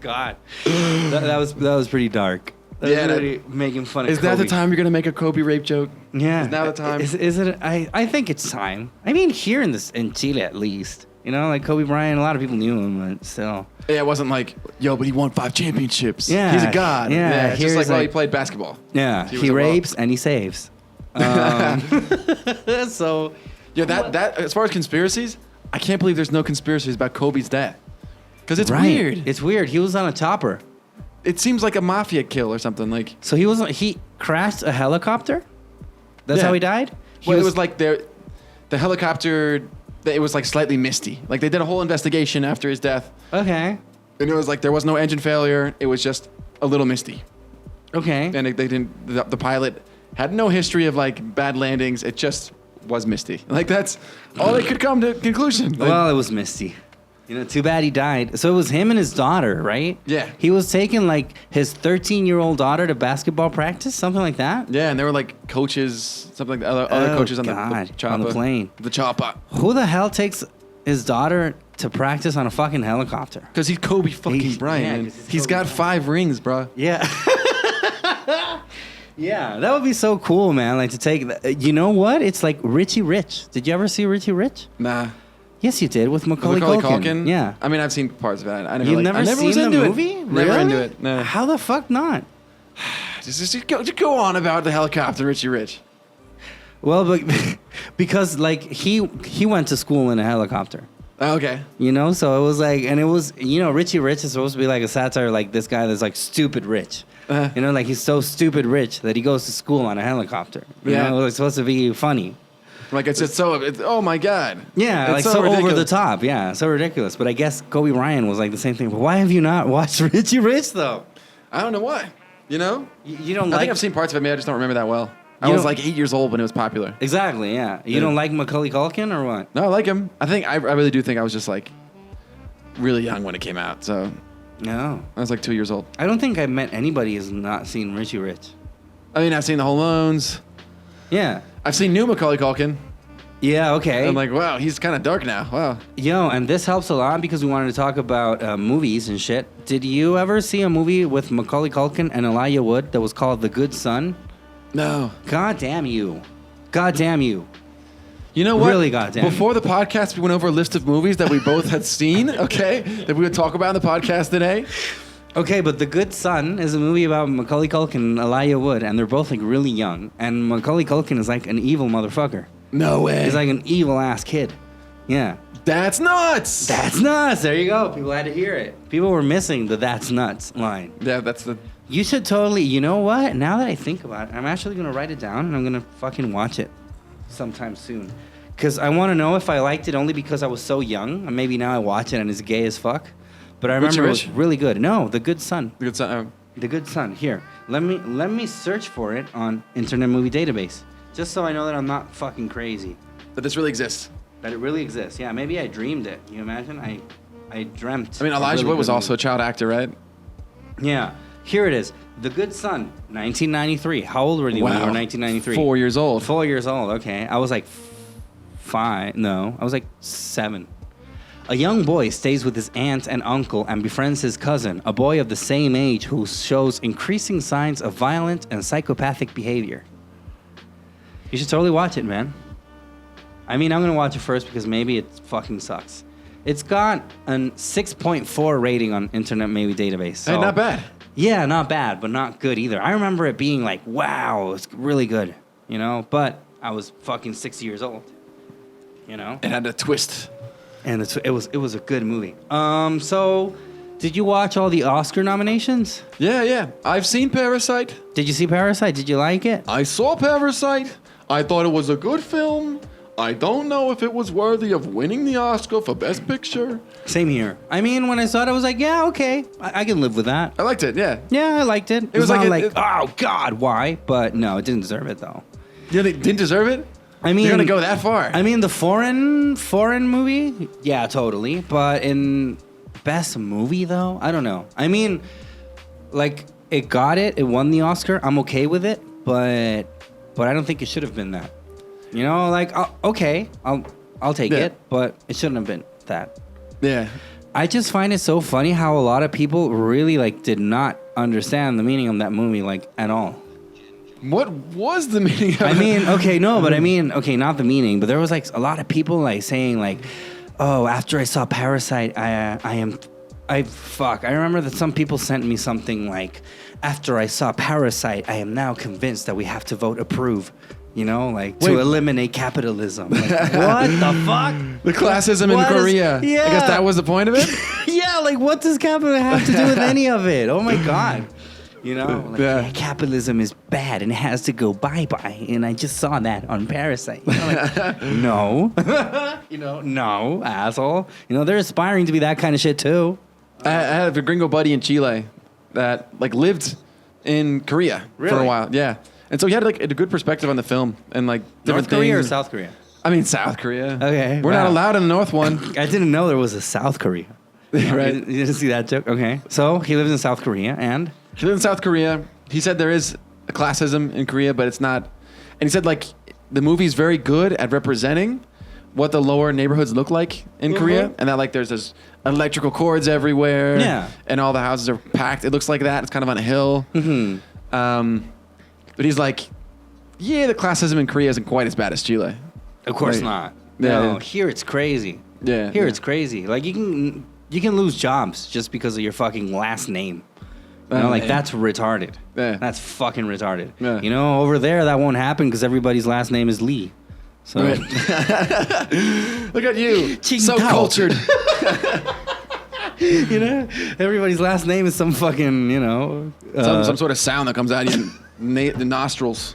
God. That was pretty dark. Yeah, really making fun of Is Kobe. that the time you're gonna make a Kobe rape joke? Yeah. Is now the time? Is it? I think it's time. I mean, here in Chile at least. You know, like Kobe Bryant, a lot of people knew him, but still. Yeah, it wasn't like, yo, but he won 5 championships. Yeah. He's a god. Yeah, it's just like, here's well, he like- played basketball. Yeah. He was He a rapes and he saves. So. Yeah, that as far as conspiracies, I can't believe there's no conspiracies about Kobe's death. Because it's Right. weird. It's weird. He was on a chopper. It seems like a mafia kill or something. Like, So he crashed a helicopter? That's Yeah. how he died? well, it was like the helicopter, it was like slightly misty. Like they did a whole investigation after his death. Okay. And it was like there was no engine failure. It was just a little misty. Okay. And they didn't, the pilot had no history of like bad landings. It just was misty. Like that's all they could come to conclusion. Like, Well, it was misty. You know, too bad he died. So it was him and his daughter, right? Yeah. He was taking like his 13-year-old daughter to basketball practice, something like that. yeah, and there were like coaches, something like that, other Oh, coaches on God, the chopper. on the plane. The chopper. Who the hell takes his daughter to practice on a fucking helicopter? Because he's Kobe fucking Bryant. yeah, man. 'cause he's He's Kobe got Bryant. 5 rings, bro. Yeah. Yeah, that would be so cool, man. Like to take, you know what? It's like Richie Rich. Did you ever see Richie Rich? Nah. Yes, you did with Macaulay Macaulay Culkin. Culkin? Yeah. I mean, I've seen parts of it. I never, You've like, never I never was seen into the it. movie? Never Really? into it. No. How the fuck not? Just go on about the helicopter, Richie Rich. Well, but because like he went to school in a helicopter. Oh, okay. You know, so it was like, and it was, you know, Richie Rich is supposed to be like a satire, like this guy that's like stupid rich. You know, like he's so stupid rich that he goes to school on a helicopter. You Yeah. know, it's supposed to be funny. Like it's just so. Oh my god. Yeah, It's like so over ridiculous. the top. Yeah, so ridiculous. But I guess Kobe Bryant was like the same thing. But why have you not watched Richie Rich though? I don't know why. You know. You don't I like? think I've seen parts of it. Maybe I just don't remember that well. I You was don't- like 8 years old when it was popular. Exactly. Yeah. You Yeah. don't like Macaulay Culkin or what? No, I like him. I think I really do think I was just like really young when it came out. So No. I was like 2 years old. I don't think I've met anybody who's not seen Richie Rich. I mean, I've seen the Home Loans. Yeah. I've seen new Macaulay Culkin. Yeah. Okay. I'm like, wow, he's kind of dark now. Wow. Yo, and this helps a lot because we wanted to talk about movies and shit. Did you ever see a movie with Macaulay Culkin and Elijah Wood that was called The Good Son? No. God damn you. God damn you. You know what? Really goddamn. Before the podcast, we went over a list of movies that we both had seen, okay? That we would talk about in the podcast today. Okay, but The Good Son is a movie about Macaulay Culkin and Elijah Wood, and they're both like really young. And Macaulay Culkin is like an evil motherfucker. No way. He's like an evil ass kid. Yeah. That's nuts. That's nuts. There you go. People had to hear it. People were missing the "that's nuts" line. Yeah, that's the. You should totally. You know what? Now that I think about it, I'm actually gonna write it down and I'm gonna fucking watch it sometime soon. Cause I want to know if I liked it only because I was so young, and maybe now I watch it and it's gay as fuck. But I remember it was Rich? really good. No, The Good Son. The good son. The Good Son. Here, let me search for it on Internet Movie Database, just so I know that I'm not fucking crazy. But this really exists. That it really exists. Yeah, maybe I dreamed it. You imagine? I dreamt. I mean, a Elijah really Wood was good also a movie. child actor, right? Yeah. Here it is. The Good Son, 1993. How old were you when you were 1993? 4 years old. 4 years old. Okay. I was like 5. No, I was like 7. A young boy stays with his aunt and uncle and befriends his cousin, a boy of the same age who shows increasing signs of violent and psychopathic behavior. You should totally watch it, man. I mean, I'm going to watch it first because maybe it fucking sucks. It's got a 6.4 rating on Internet Movie Database. So, Hey, not bad. Yeah, not bad, but not good either. I remember it being like, wow, it's really good, you know? But I was fucking 6 years old. You know? It had a twist. And it was a good movie. So did you watch all the Oscar nominations? Yeah. I've seen Parasite. Did you see Parasite? Did you like it? I saw Parasite. I thought it was a good film. I don't know if it was worthy of winning the Oscar for Best Picture. Same here. I mean, when I saw it, I was like, yeah, okay. I can live with that. I liked it, yeah. Yeah, I liked it. It was not like oh, God, why? But no, it didn't deserve it, though. Yeah, they didn't deserve it? I mean, you're going to go that far? I mean, the foreign movie? Yeah, totally. But in Best Movie, though? I don't know. I mean, like, it got it. It won the Oscar. I'm okay with it. But I don't think it should have been that. You know, like, okay, I'll take it, but it shouldn't have been that. Yeah. I just find it so funny how a lot of people really, like, did not understand the meaning of that movie, like, at all. What was the meaning of it? I mean, okay, no, but I mean, okay, not the meaning, but there was, like, a lot of people, like, saying, like, oh, after I saw Parasite, I remember that some people sent me something like, after I saw Parasite, I am now convinced that we have to vote approve. You know, like, to eliminate capitalism. Like, what the fuck? The classism in Korea. Yeah. I guess that was the point of it? Yeah, like, what does capitalism have to do with any of it? Oh, my God. You know, like, yeah, capitalism is bad and it has to go bye-bye. And I just saw that on Parasite. You know, like, no. You know, no, asshole. You know, they're aspiring to be that kind of shit, too. I had a gringo buddy in Chile that, like, lived in Korea for a while. Yeah. And so he had, like, a good perspective on the film and, like, different North Korea things. or South Korea? I mean, South Korea. Okay. We're not allowed in the North one. I didn't know there was a South Korea. Right. You didn't see that joke? Okay. So he lives in South Korea and? He lives in South Korea. He said there is a classism in Korea, but it's not. And he said, like, the movie's very good at representing what the lower neighborhoods look like in Korea. And that, like, there's this electrical cords everywhere. Yeah. And all the houses are packed. It looks like that. It's kind of on a hill. Mm-hmm. But he's like, yeah, the classism in Korea isn't quite as bad as Chile. Of course like, not. Yeah, No, yeah. Here it's crazy. Yeah. Here yeah. it's crazy. Like, you can lose jobs just because of your fucking last name. You know, like, that's retarded. Yeah. That's fucking retarded. Yeah. You know, over there, that won't happen because everybody's last name is Lee. So, Right. Look at you. So Tao. cultured. you know, everybody's last name is some fucking, you know. Some sort of sound that comes out of your the nostrils.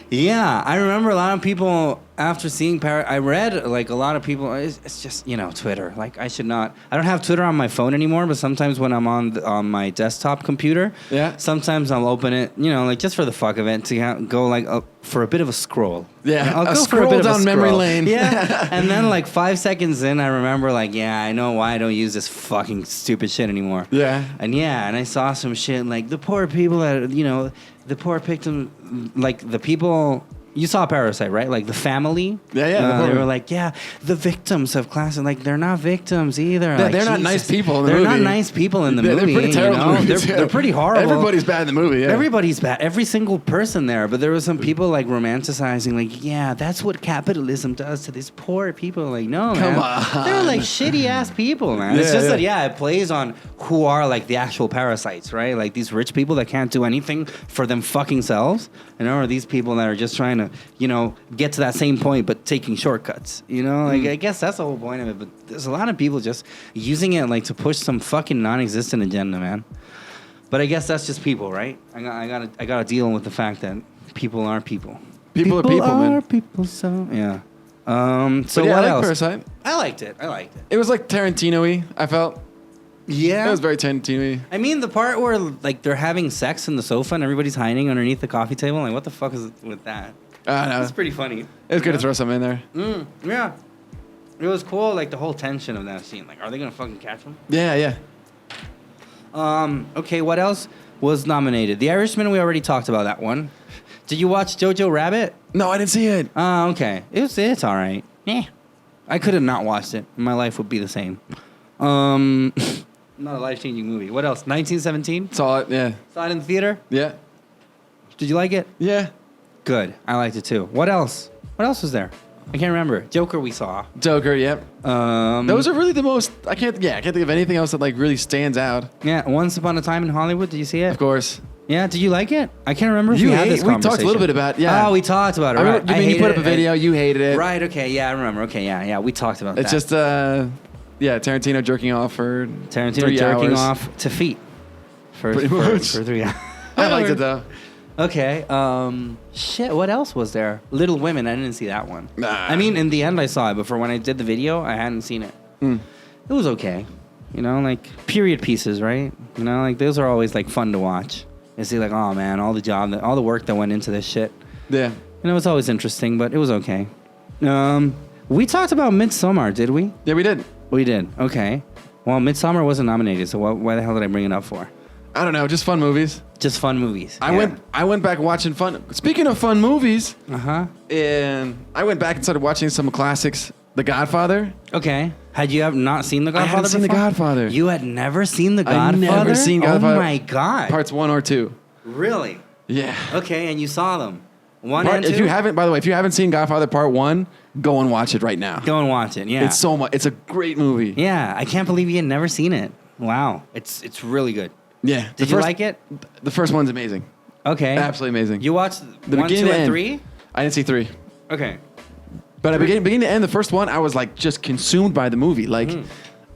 Yeah, I remember a lot of people after seeing I read, like, a lot of people, it's just, you know, Twitter. Like, I don't have Twitter on my phone anymore, but sometimes when I'm on my desktop computer, sometimes I'll open it, you know, like, just for the fuck of it, to go, like, for a bit of a scroll. Yeah, I'll a go scroll for a bit down of a memory scroll. lane. Yeah, and then, like, 5 seconds in, I remember, like, yeah, I know why I don't use this fucking stupid shit anymore. Yeah. And I saw some shit, like, the poor people that, you know, the poor victim, like, the people. You saw Parasite, right? Like, the family. Yeah. They were like, yeah, the victims of class. Like, they're not victims either. Yeah, like, they're not Jesus. nice people in the they're movie. not nice people in the movie. They're pretty terrible. You know? Movies, they're pretty horrible. Everybody's bad in the movie. Yeah. Everybody's bad. Every single person there. But there was some people, like, romanticizing, like, yeah, that's what capitalism does to these poor people. Like, no, man. Come on. They're, like, shitty-ass people, man. It's just that, it plays on who are, like, the actual parasites, right? Like, these rich people that can't do anything for them fucking selves. You know, or these people that are just trying to, you know, get to that same point but taking shortcuts. You know, like, I guess that's the whole point of it. But there's a lot of people just using it, like, to push some fucking non-existent agenda, man. But I guess that's just people, right? I gotta deal with the fact that people are people. People are people, man. People, so yeah. So But yeah, what I like else? Parasite. I liked it. It was like Tarantino-y, I felt. Yeah. It was very Tarantino-y. I mean, the part where, like, they're having sex in the sofa and everybody's hiding underneath the coffee table. Like, what the fuck is with that? I know. It's pretty funny. It was good to throw something in there. Yeah. It was cool, like, the whole tension of that scene. Like, are they gonna fucking catch him? Yeah. Okay, what else was nominated? The Irishman, we already talked about that one. Did you watch Jojo Rabbit? No, I didn't see it. Oh, okay. It's all right. Yeah. I could have not watched it. My life would be the same. Not a life-changing movie. What else? 1917? Saw it, yeah. Saw it in the theater? Yeah. Did you like it? Yeah. Good. I liked it too. What else? What else was there? I can't remember. Joker we saw. Joker, yep. Those Those are really the most... I can't think of anything else that, like, really stands out. Yeah, Once Upon a Time in Hollywood. Did you see it? Of course. Yeah, did you like it? I can't remember if we had this conversation. We talked a little bit about yeah. Oh, we talked about it. I Right. remember, you put up a video. You hated it. Right. Okay. Yeah, I remember. Okay. Yeah. We talked about it's that. It's just Tarantino jerking off for Tarantino 3 jerking hours. off to feet for 3 hours. I liked it though. Okay. Shit. What else was there? Little Women. I didn't see that one. Nah. I mean, in the end, I saw it, but for when I did the video, I hadn't seen it. It was okay. You know, like period pieces, right? You know, like those are always like fun to watch. You see, like, oh man, all the work that went into this shit. Yeah. And it was always interesting, but it was okay. We talked about Midsummer, did we? Yeah, we did. We did. Okay. Well, Midsummer wasn't nominated, so why the hell did I bring it up for? I don't know, just fun movies. Just fun movies. I went back watching fun. Speaking of fun movies, and I went back and started watching some classics. The Godfather. Okay. Had you not seen The Godfather? I hadn't seen The Godfather. You had never seen The Godfather? I've never seen Godfather. Oh my god. Parts 1 or 2. Really? Yeah. Okay, and you saw them. 1 and 2? If you haven't seen Godfather Part 1, go and watch it right now. Go and watch it. Yeah. It's so much. It's a great movie. Yeah, I can't believe you had never seen it. Wow. It's really good. Yeah. Did you like it? The first one's amazing. Okay. Absolutely amazing. You watched the 1, 2, and 3? I didn't see 3. Okay. But at beginning to end, the first one, I was like just consumed by the movie. Like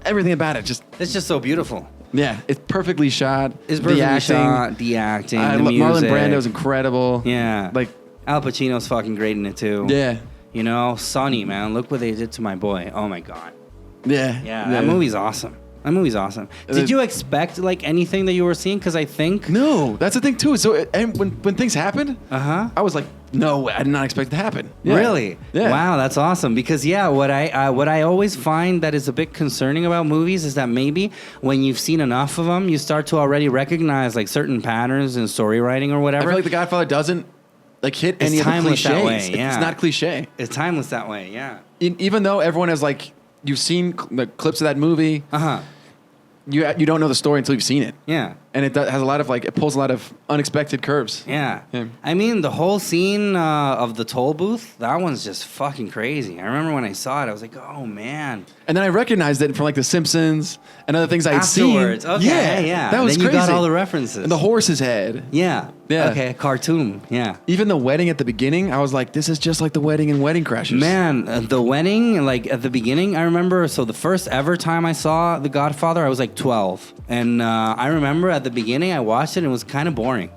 everything about it, it's just so beautiful. Yeah, it's perfectly shot. It's perfectly shot. The acting, the music. Marlon Brando's incredible. Yeah. Like Al Pacino's fucking great in it too. Yeah. You know, Sonny, man, look what they did to my boy. Oh my god. Yeah. Yeah, that movie's awesome. That movie's awesome. Did you expect like anything that you were seeing? Because I think no, that's the thing too. So and when things happened, I was like, no, I did not expect it to happen. Yeah. Really? Yeah. Wow, that's awesome. Because what I always find that is a bit concerning about movies is that maybe when you've seen enough of them, you start to already recognize like certain patterns in story writing or whatever. I feel like The Godfather doesn't like hit any of the cliches. That way, yeah. It's not cliche. It's timeless that way. Yeah. Even though everyone has like. You've seen the clips of that movie. You don't know the story until you've seen it. Yeah. And it has a lot of it pulls a lot of unexpected curves. Yeah. I mean, the whole scene of the toll booth, that one's just fucking crazy. I remember when I saw it, I was like, oh man. And then I recognized it from like The Simpsons and other things I'd seen. Afterwards. Okay, yeah. That was then crazy. You got all the references. And the horse's head. Yeah. Yeah. Okay, cartoon. Yeah. Even the wedding at the beginning, I was like, this is just like the wedding in Wedding Crashers. Man, the wedding, like at the beginning, I remember, so the first ever time I saw The Godfather, I was like 12. And I remember at the beginning, I watched it and it was kind of boring.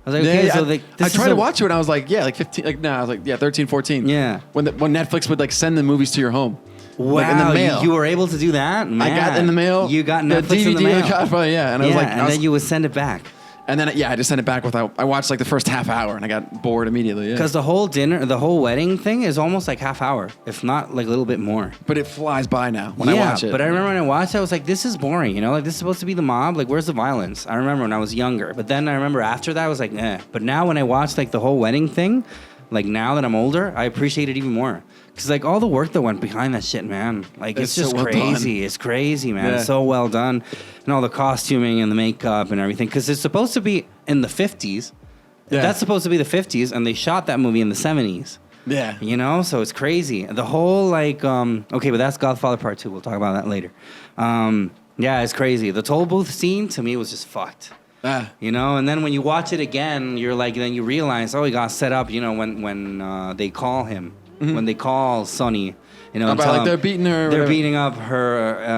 I was like, okay, so like, I tried to watch it when I was like, yeah, like 15, like, no, I was like, yeah, 13, 14. Yeah. When Netflix would like send the movies to your home. Wow, like in the mail. You were able to do that? Man. I got in the mail. You got Netflix the DVD in the mail. Of Godfather, yeah. And I was like, and then you would send it back. And then, I just sent it back I watched like the first half hour and I got bored immediately. Because the whole wedding thing is almost like half hour, if not like a little bit more. But it flies by now when I watch it. But I remember when I watched it, I was like, this is boring, you know? Like, this is supposed to be the mob. Like, where's the violence? I remember when I was younger. But then I remember after that, I was like, eh. But now when I watch like the whole wedding thing, like now that I'm older, I appreciate it even more. Because like all the work that went behind that shit, man. Like, it's just so crazy. It's crazy, man. Yeah. It's so well done. And all the costuming and the makeup and everything. Because it's supposed to be in the 50s. Yeah. That's supposed to be the 50s. And they shot that movie in the 70s. Yeah. You know? So it's crazy. The whole like, okay, but that's Godfather Part 2. We'll talk about that later. Yeah, it's crazy. The toll booth scene to me was just fucked. You know, and then when you watch it again, you're like, then you realize, oh, he got set up. You know, when they call him, when they call Sonny, you know, like they're beating her. They're beating up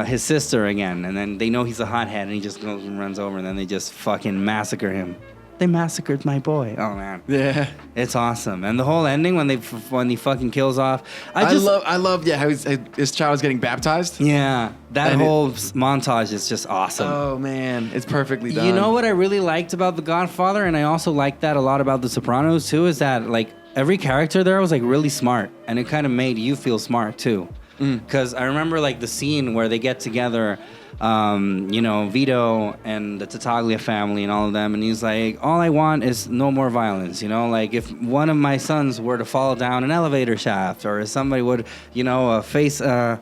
his sister again, and then they know he's a hothead, and he just goes and runs over, and then they just fucking massacre him. They massacred my boy. Oh man, yeah, it's awesome. And the whole ending when he fucking kills off. I love how his child is getting baptized. Yeah, that whole montage is just awesome. Oh man, it's perfectly done. You know what I really liked about The Godfather, and I also liked that a lot about The Sopranos too, is that like every character there was like really smart, and it kind of made you feel smart too. Because I remember like the scene where they get together, you know, Vito and the Tattaglia family and all of them, and he's like, all I want is no more violence, you know, like if one of my sons were to fall down an elevator shaft, or if somebody would, you know, face an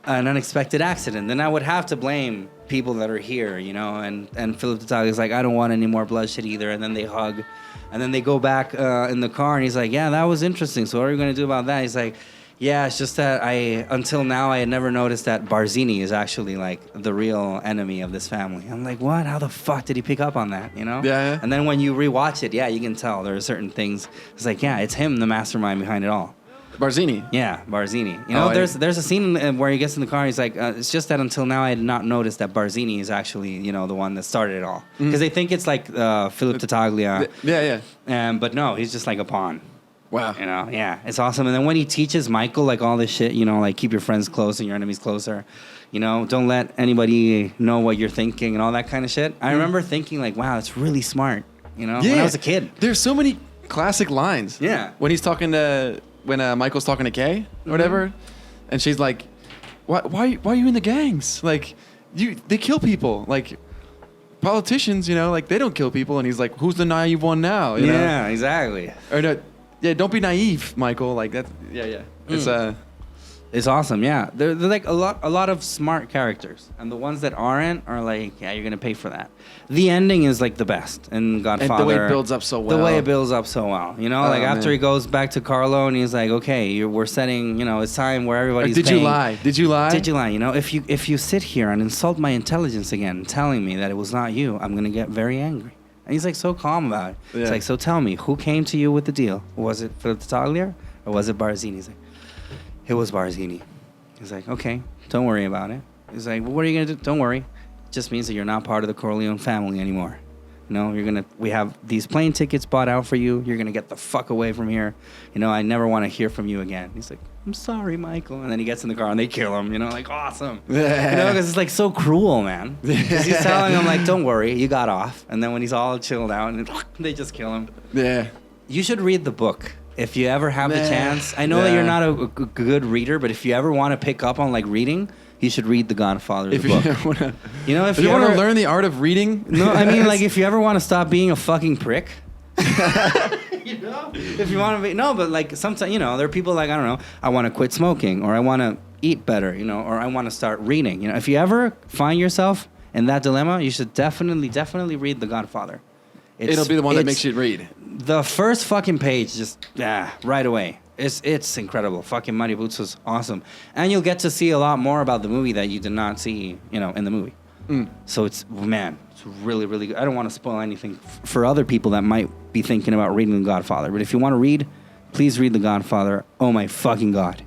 unexpected accident, then I would have to blame people that are here, you know, and Philip Tattaglia's like, I don't want any more bloodshed either, and then they hug, and then they go back in the car, and he's like, yeah, that was interesting, so what are we going to do about that? He's like, Yeah, it's just that until now, I had never noticed that Barzini is actually like the real enemy of this family. I'm like, what? How the fuck did he pick up on that? You know? Yeah. And then when you rewatch it, yeah, you can tell there are certain things. It's like, yeah, it's him, the mastermind behind it all. Barzini. Yeah, Barzini. You know, there's a scene where he gets in the car. And he's like, it's just that until now I had not noticed that Barzini is actually, you know, the one that started it all. Because they think it's like Philip Tattaglia. Yeah. But no, he's just like a pawn. Wow. You know, yeah, it's awesome. And then when he teaches Michael like all this shit, you know, like keep your friends close and your enemies closer. You know, don't let anybody know what you're thinking and all that kind of shit. I remember thinking like, wow, that's really smart. You know, when I was a kid. There's so many classic lines. Yeah. When he's talking to Michael's talking to Kay or whatever, and she's like, why are you in the gangs? Like, they kill people. Like, politicians, you know, like they don't kill people. And he's like, who's the naive one now? You know? Exactly. Or no, yeah, don't be naive, Michael. Like that. Yeah. It's awesome, yeah. They're like a lot of smart characters, and the ones that aren't are like, yeah, you're gonna pay for that. The ending is like the best in Godfather. And the way it builds up so well. The way it builds up so well, you know. Like after he goes back to Carlo and he's like, okay, we're setting, you know, it's time where everybody's. Did you lie? Did you lie? Did you lie? You know, if you sit here and insult my intelligence again, telling me that it was not you, I'm gonna get very angry. And he's like so calm about it. Yeah. It's like, so tell me, who came to you with the deal? Was it Philip Tattaglia or was it Barzini? He's like, it was Barzini. He's like, okay, don't worry about it. He's like, well, what are you going to do? Don't worry. It just means that you're not part of the Corleone family anymore. You know, we have these plane tickets bought out for you. You're going to get the fuck away from here. You know, I never want to hear from you again. He's like, I'm sorry, Michael. And then he gets in the car and they kill him, you know, like, awesome. Yeah. You know, because it's like so cruel, man. Because he's telling him, like, don't worry, you got off. And then when he's all chilled out, and they just kill him. Yeah. You should read the book. If you ever have the chance, I know that you're not a good reader, but if you ever want to pick up on like reading, you should read The Godfather, the book. You know, if you want to learn the art of reading, no, I mean like if you ever want to stop being a fucking prick, you know, if you want to be but like sometimes, you know, there are people like, I don't know, I want to quit smoking, or I want to eat better, you know, or I want to start reading. You know, if you ever find yourself in that dilemma, you should definitely read The Godfather. It'll be the one that makes you read. The first fucking page, just right away. It's incredible. Fucking Mighty Boots was awesome, and you'll get to see a lot more about the movie that you did not see, you know, in the movie. So it's really, really good. I don't want to spoil anything for other people that might be thinking about reading The Godfather, but if you want to read, please read The Godfather. Oh my fucking god.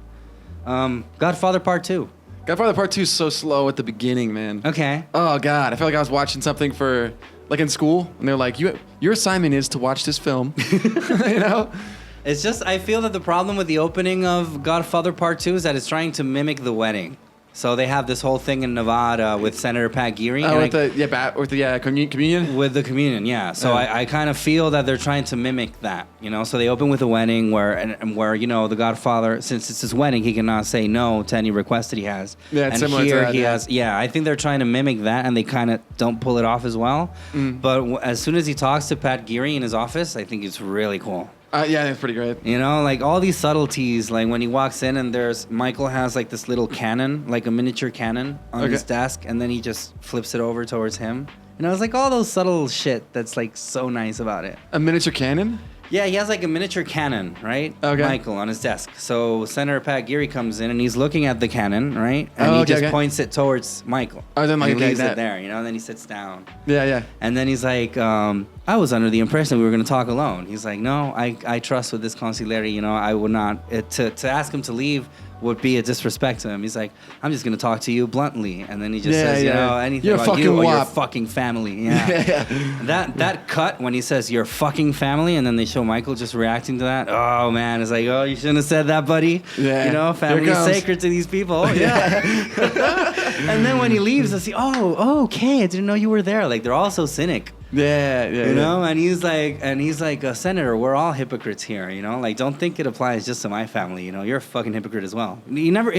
Godfather Part 2. Godfather Part 2 is so slow at the beginning, man. Okay. Oh god, I felt like I was watching something for. Like in school, and they're like, your assignment is to watch this film. You know? It's just, I feel that the problem with the opening of Godfather Part 2 is that it's trying to mimic The Wedding. So they have this whole thing in Nevada with Senator Pat Geary. With the communion? With the communion, yeah. So I kind of feel that they're trying to mimic that, you know. So they open with a wedding where you know, the Godfather, since it's his wedding, he cannot say no to any request that he has. Yeah, it's similar to that. He has, I think they're trying to mimic that, and they kind of don't pull it off as well. But as soon as he talks to Pat Geary in his office, I think it's really cool. Yeah, it's pretty great. You know, like all these subtleties, like when he walks in and Michael has like this little cannon, like a miniature cannon on his desk, and then he just flips it over towards him. You know, it's like all those subtle shit that's like so nice about it. A miniature cannon? Yeah, he has like a miniature cannon, right? Okay. Michael on his desk. So Senator Pat Geary comes in and he's looking at the cannon, right? And he just points it towards Michael. Oh, then like he leaves it there, you know, and then he sits down. Yeah. And then he's like, I was under the impression we were going to talk alone. He's like, no, I trust with this consigliere, you know, I would not, to ask him to leave would be a disrespect to him. He's like, I'm just going to talk to you bluntly. And then he just says, you know, anything about you or your fucking family. Yeah. That cut when he says, your fucking family, and then they show Michael just reacting to that. Oh, man. It's like, oh, you shouldn't have said that, buddy. Yeah. You know, family is sacred to these people. Yeah. And then when he leaves, I see, okay, I didn't know you were there. Like, they're all so cynic. Yeah. You know, and he's like, Senator, we're all hypocrites here. You know, like, don't think it applies just to my family. You know, you're a fucking hypocrite as well. He never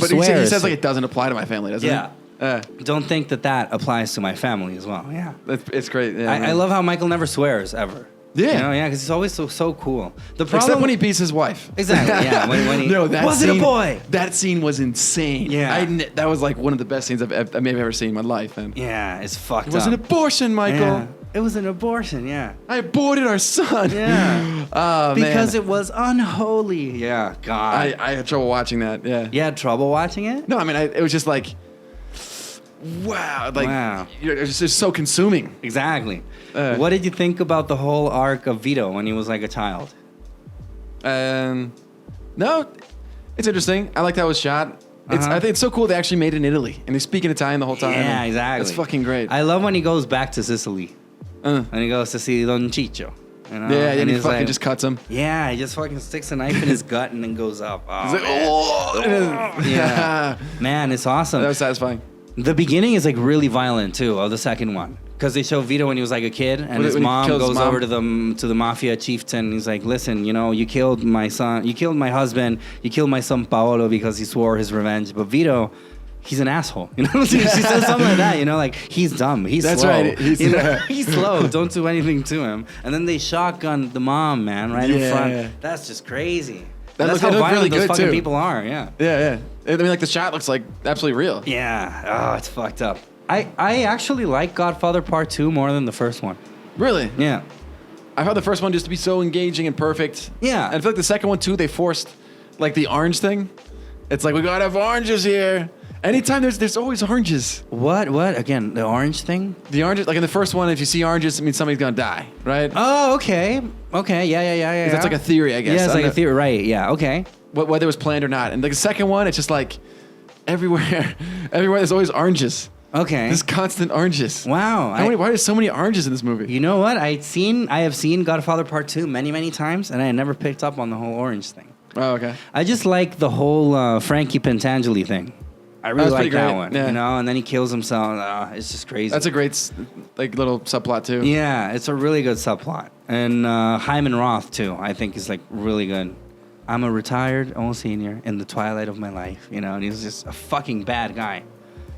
swears. He says like it doesn't apply to my family, doesn't it? Yeah. Don't think that applies to my family as well. Yeah. It's great. Yeah, I love how Michael never swears ever. Yeah. You know, because he's always so cool. The problem, except when he beats his wife. Exactly. Yeah. When he was it a boy? That scene was insane. Yeah. That was like one of the best scenes I may have ever seen in my life. And yeah, it's fucked up. It was an abortion, Michael. Yeah. It was an abortion, yeah. I aborted our son. Yeah. Oh, Because man. it was unholy. Yeah, God. I had trouble watching that. Yeah. You had trouble watching it? No, I mean, it was just like, wow. Like, Wow. It was just so consuming. Exactly. What did you think about the whole arc of Vito when he was like a child? No, it's interesting. I like how it was shot. I think it's so cool they actually made it in Italy and they speak in Italian the whole time. Yeah, exactly. It's fucking great. I love when he goes back to Sicily. And he goes to see Don Ciccio. You know? Yeah, and he he's fucking like, just cuts him. Yeah, he just fucking sticks a knife in his gut and then goes up. Oh, He's like, man. oh. Yeah. Man, it's awesome. That was satisfying. The beginning is like really violent too, of the second one. Because they show Vito when he was like a kid, and his When he mom kills his goes mom. over to the mafia chieftain. And he's like, "Listen, you know, you killed my son, you killed my husband, you killed my son Paolo because he swore his revenge. But Vito, he's an asshole. You know, she says something like that. You know, like he's dumb, he's That's slow. right. He's slow. Don't do anything to him. And then they shotgun the mom, man, right in front. Yeah. That's just crazy. That That's looked- how it looked violent really those good, fucking too. people are. Yeah. Yeah. I mean, like the shot looks like absolutely real. Yeah. Oh, it's fucked up. I actually like Godfather Part 2 more than the first one. Really? Yeah. I found the first one just to be so engaging and perfect. Yeah. And I feel like the second one too, they forced like the orange thing. It's like we gotta have oranges here. Anytime there's always oranges. What? Again, the orange thing? The oranges, like in the first one, if you see oranges, it means somebody's gonna die, right? Oh, okay. Okay, yeah. That's like a theory, I guess. Yeah, it's I like don't a theory, right, yeah, okay. Whether it was planned or not. And like the second one, it's just like everywhere there's always oranges. Okay. There's constant oranges. Wow. Why are there so many oranges in this movie? You know what? I have seen Godfather Part 2 many times, and I had never picked up on the whole orange thing. Oh, okay. I just like the whole Frankie Pentangeli thing. I really That's like pretty that great, one, yeah. you know? And then he kills himself. It's just crazy. That's a great like little subplot too. Yeah, it's a really good subplot. And Hyman Roth, too, I think is, like, really good. I'm a retired old senior in the twilight of my life, you know? And he's just a fucking bad guy.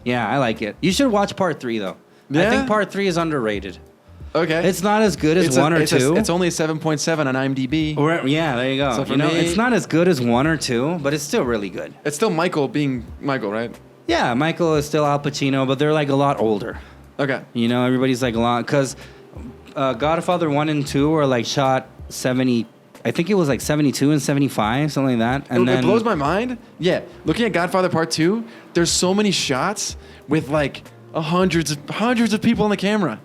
Yeah, I like it. You should watch Part 3, though. Yeah? I think Part 3 is underrated. Okay. It's not as good as 1 or 2. It's only a 7.7 on IMDb. Yeah, there you go. So for you know, me- it's not as good as 1 or 2, but it's still really good. It's still Michael being Michael, right? Yeah, Michael is still Al Pacino, but they're, like, a lot older. Okay. You know, everybody's, like, a lot... Because Godfather 1 and 2 are, like, shot 70... I think it was, like, 72 and 75, something like that. And It blows my mind. Yeah. Looking at Godfather Part 2, there's so many shots with, like, hundreds of people on the camera.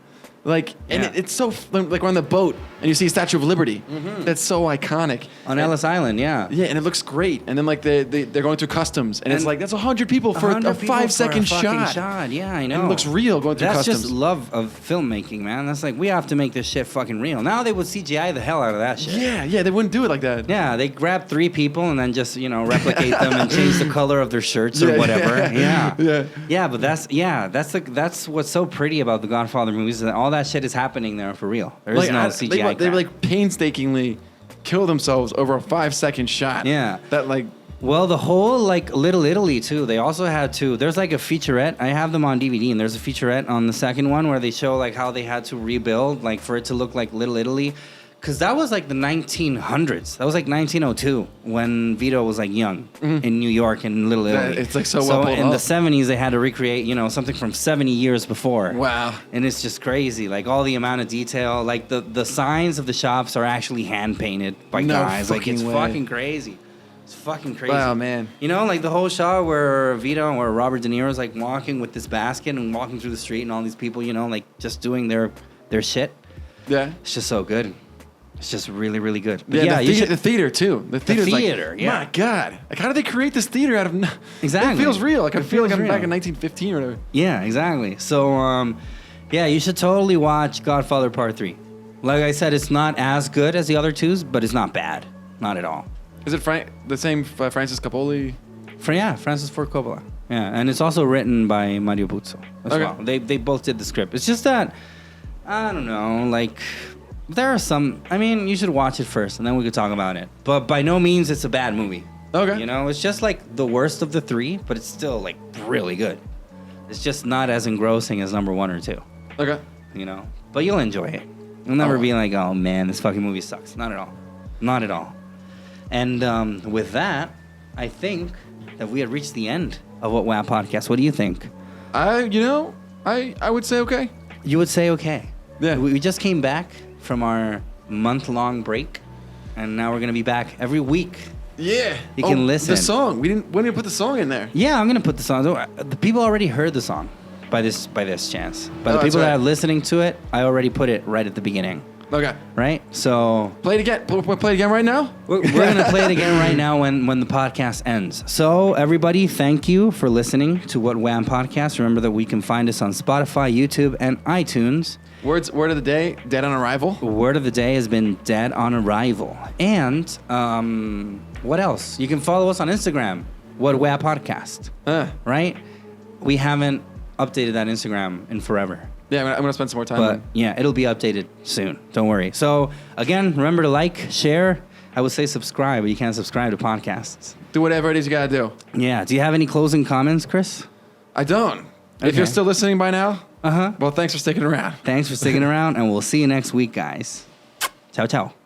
Like, and Yeah. it's so, like, we're on the boat, and you see Statue of Liberty. That's so iconic. On Ellis Island, yeah. Yeah, and it looks great. And then, like, they're going through customs, and it's And like, that's 100 people for 100 a people 5-second for a fucking shot. Yeah, I know. And it looks real going through That's customs. just love of filmmaking, man. That's like, we have to make this shit fucking real. Now they would CGI the hell out of that shit. Yeah, they wouldn't do it like that. Yeah, they grab 3 people and then just, you know, replicate them and change the color of their shirts or whatever. Yeah. Yeah, but that's what's so pretty about the Godfather movies is that all that shit is happening there for real. There is no CGI. They crap. like painstakingly kill themselves over a 5-second shot. Yeah. That like Well, the whole, like, Little Italy, too, they also had to... There's, like, a featurette. I have them on DVD, and there's a featurette on the second one where they show, like, how they had to rebuild, like, for it to look like Little Italy. Because that was, like, the 1900s. That was, like, 1902 when Vito was, like, young in New York in Little Italy. It's, like, so well pulled in the off. 70s, they had to recreate, you know, something from 70 years before. Wow. And it's just crazy. Like, all the amount of detail. Like, the signs of the shops are actually hand-painted by No guys. Like, fucking it's way. fucking crazy. It's fucking crazy. Wow, man. You know, like the whole shot where Vito or Robert De Niro's like walking with this basket and walking through the street and all these people, you know, like just doing their shit. Yeah. It's just so good. It's just really, really good. But Yeah, you the theater too. The theater's theater, like, yeah. My God, like how did they create this theater out of? Exactly. It feels real. Like I It feel like feels I'm back real. in 1915 or whatever. Yeah, exactly. So, yeah, you should totally watch Godfather Part 3. Like I said, it's not as good as the other twos, but it's not bad. Not at all. Is it the same Francis Capoli? Francis Ford Coppola. Yeah, and it's also written by Mario Puzo as Okay. well. They both did the script. It's just that, I don't know, like, there are some, I mean, you should watch it first, and then we could talk about it. But by no means it's a bad movie. Okay. You know, it's just like the worst of the 3, but it's still, like, really good. It's just not as engrossing as number 1 or 2. Okay. You know? But you'll enjoy it. You'll never Oh. be like, oh, man, this fucking movie sucks. Not at all. Not at all. And with that, I think that we had reached the end of What Wow Podcast. What do you think? I would say okay. You would say okay. Yeah. We just came back from our month-long break, and now we're gonna be back every week. Yeah. You can listen. The song. We didn't put the song in there. Yeah, I'm gonna put the song. The people already heard the song by this chance. But the people that are listening to it, I already put it right at the beginning. Okay. Right? So Play it again. Play it again right now? we're going to play it again right now when the podcast ends. So, everybody, thank you for listening to What Wham Podcast. Remember that we can find us on Spotify, YouTube, and iTunes. Word of the day, dead on arrival. Word of the day has been dead on arrival. And what else? You can follow us on Instagram, What Wham Podcast. Right? We haven't updated that Instagram in forever. Yeah, I'm going to spend some more time But yeah, it'll be updated soon. Don't worry. So again, remember to like, share. I would say subscribe, but you can't subscribe to podcasts. Do whatever it is you got to do. Yeah. Do you have any closing comments, Chris? I don't. If Okay. you're still listening by now, Uh-huh. well, thanks for sticking around. Thanks for sticking around, and we'll see you next week, guys. Ciao, ciao.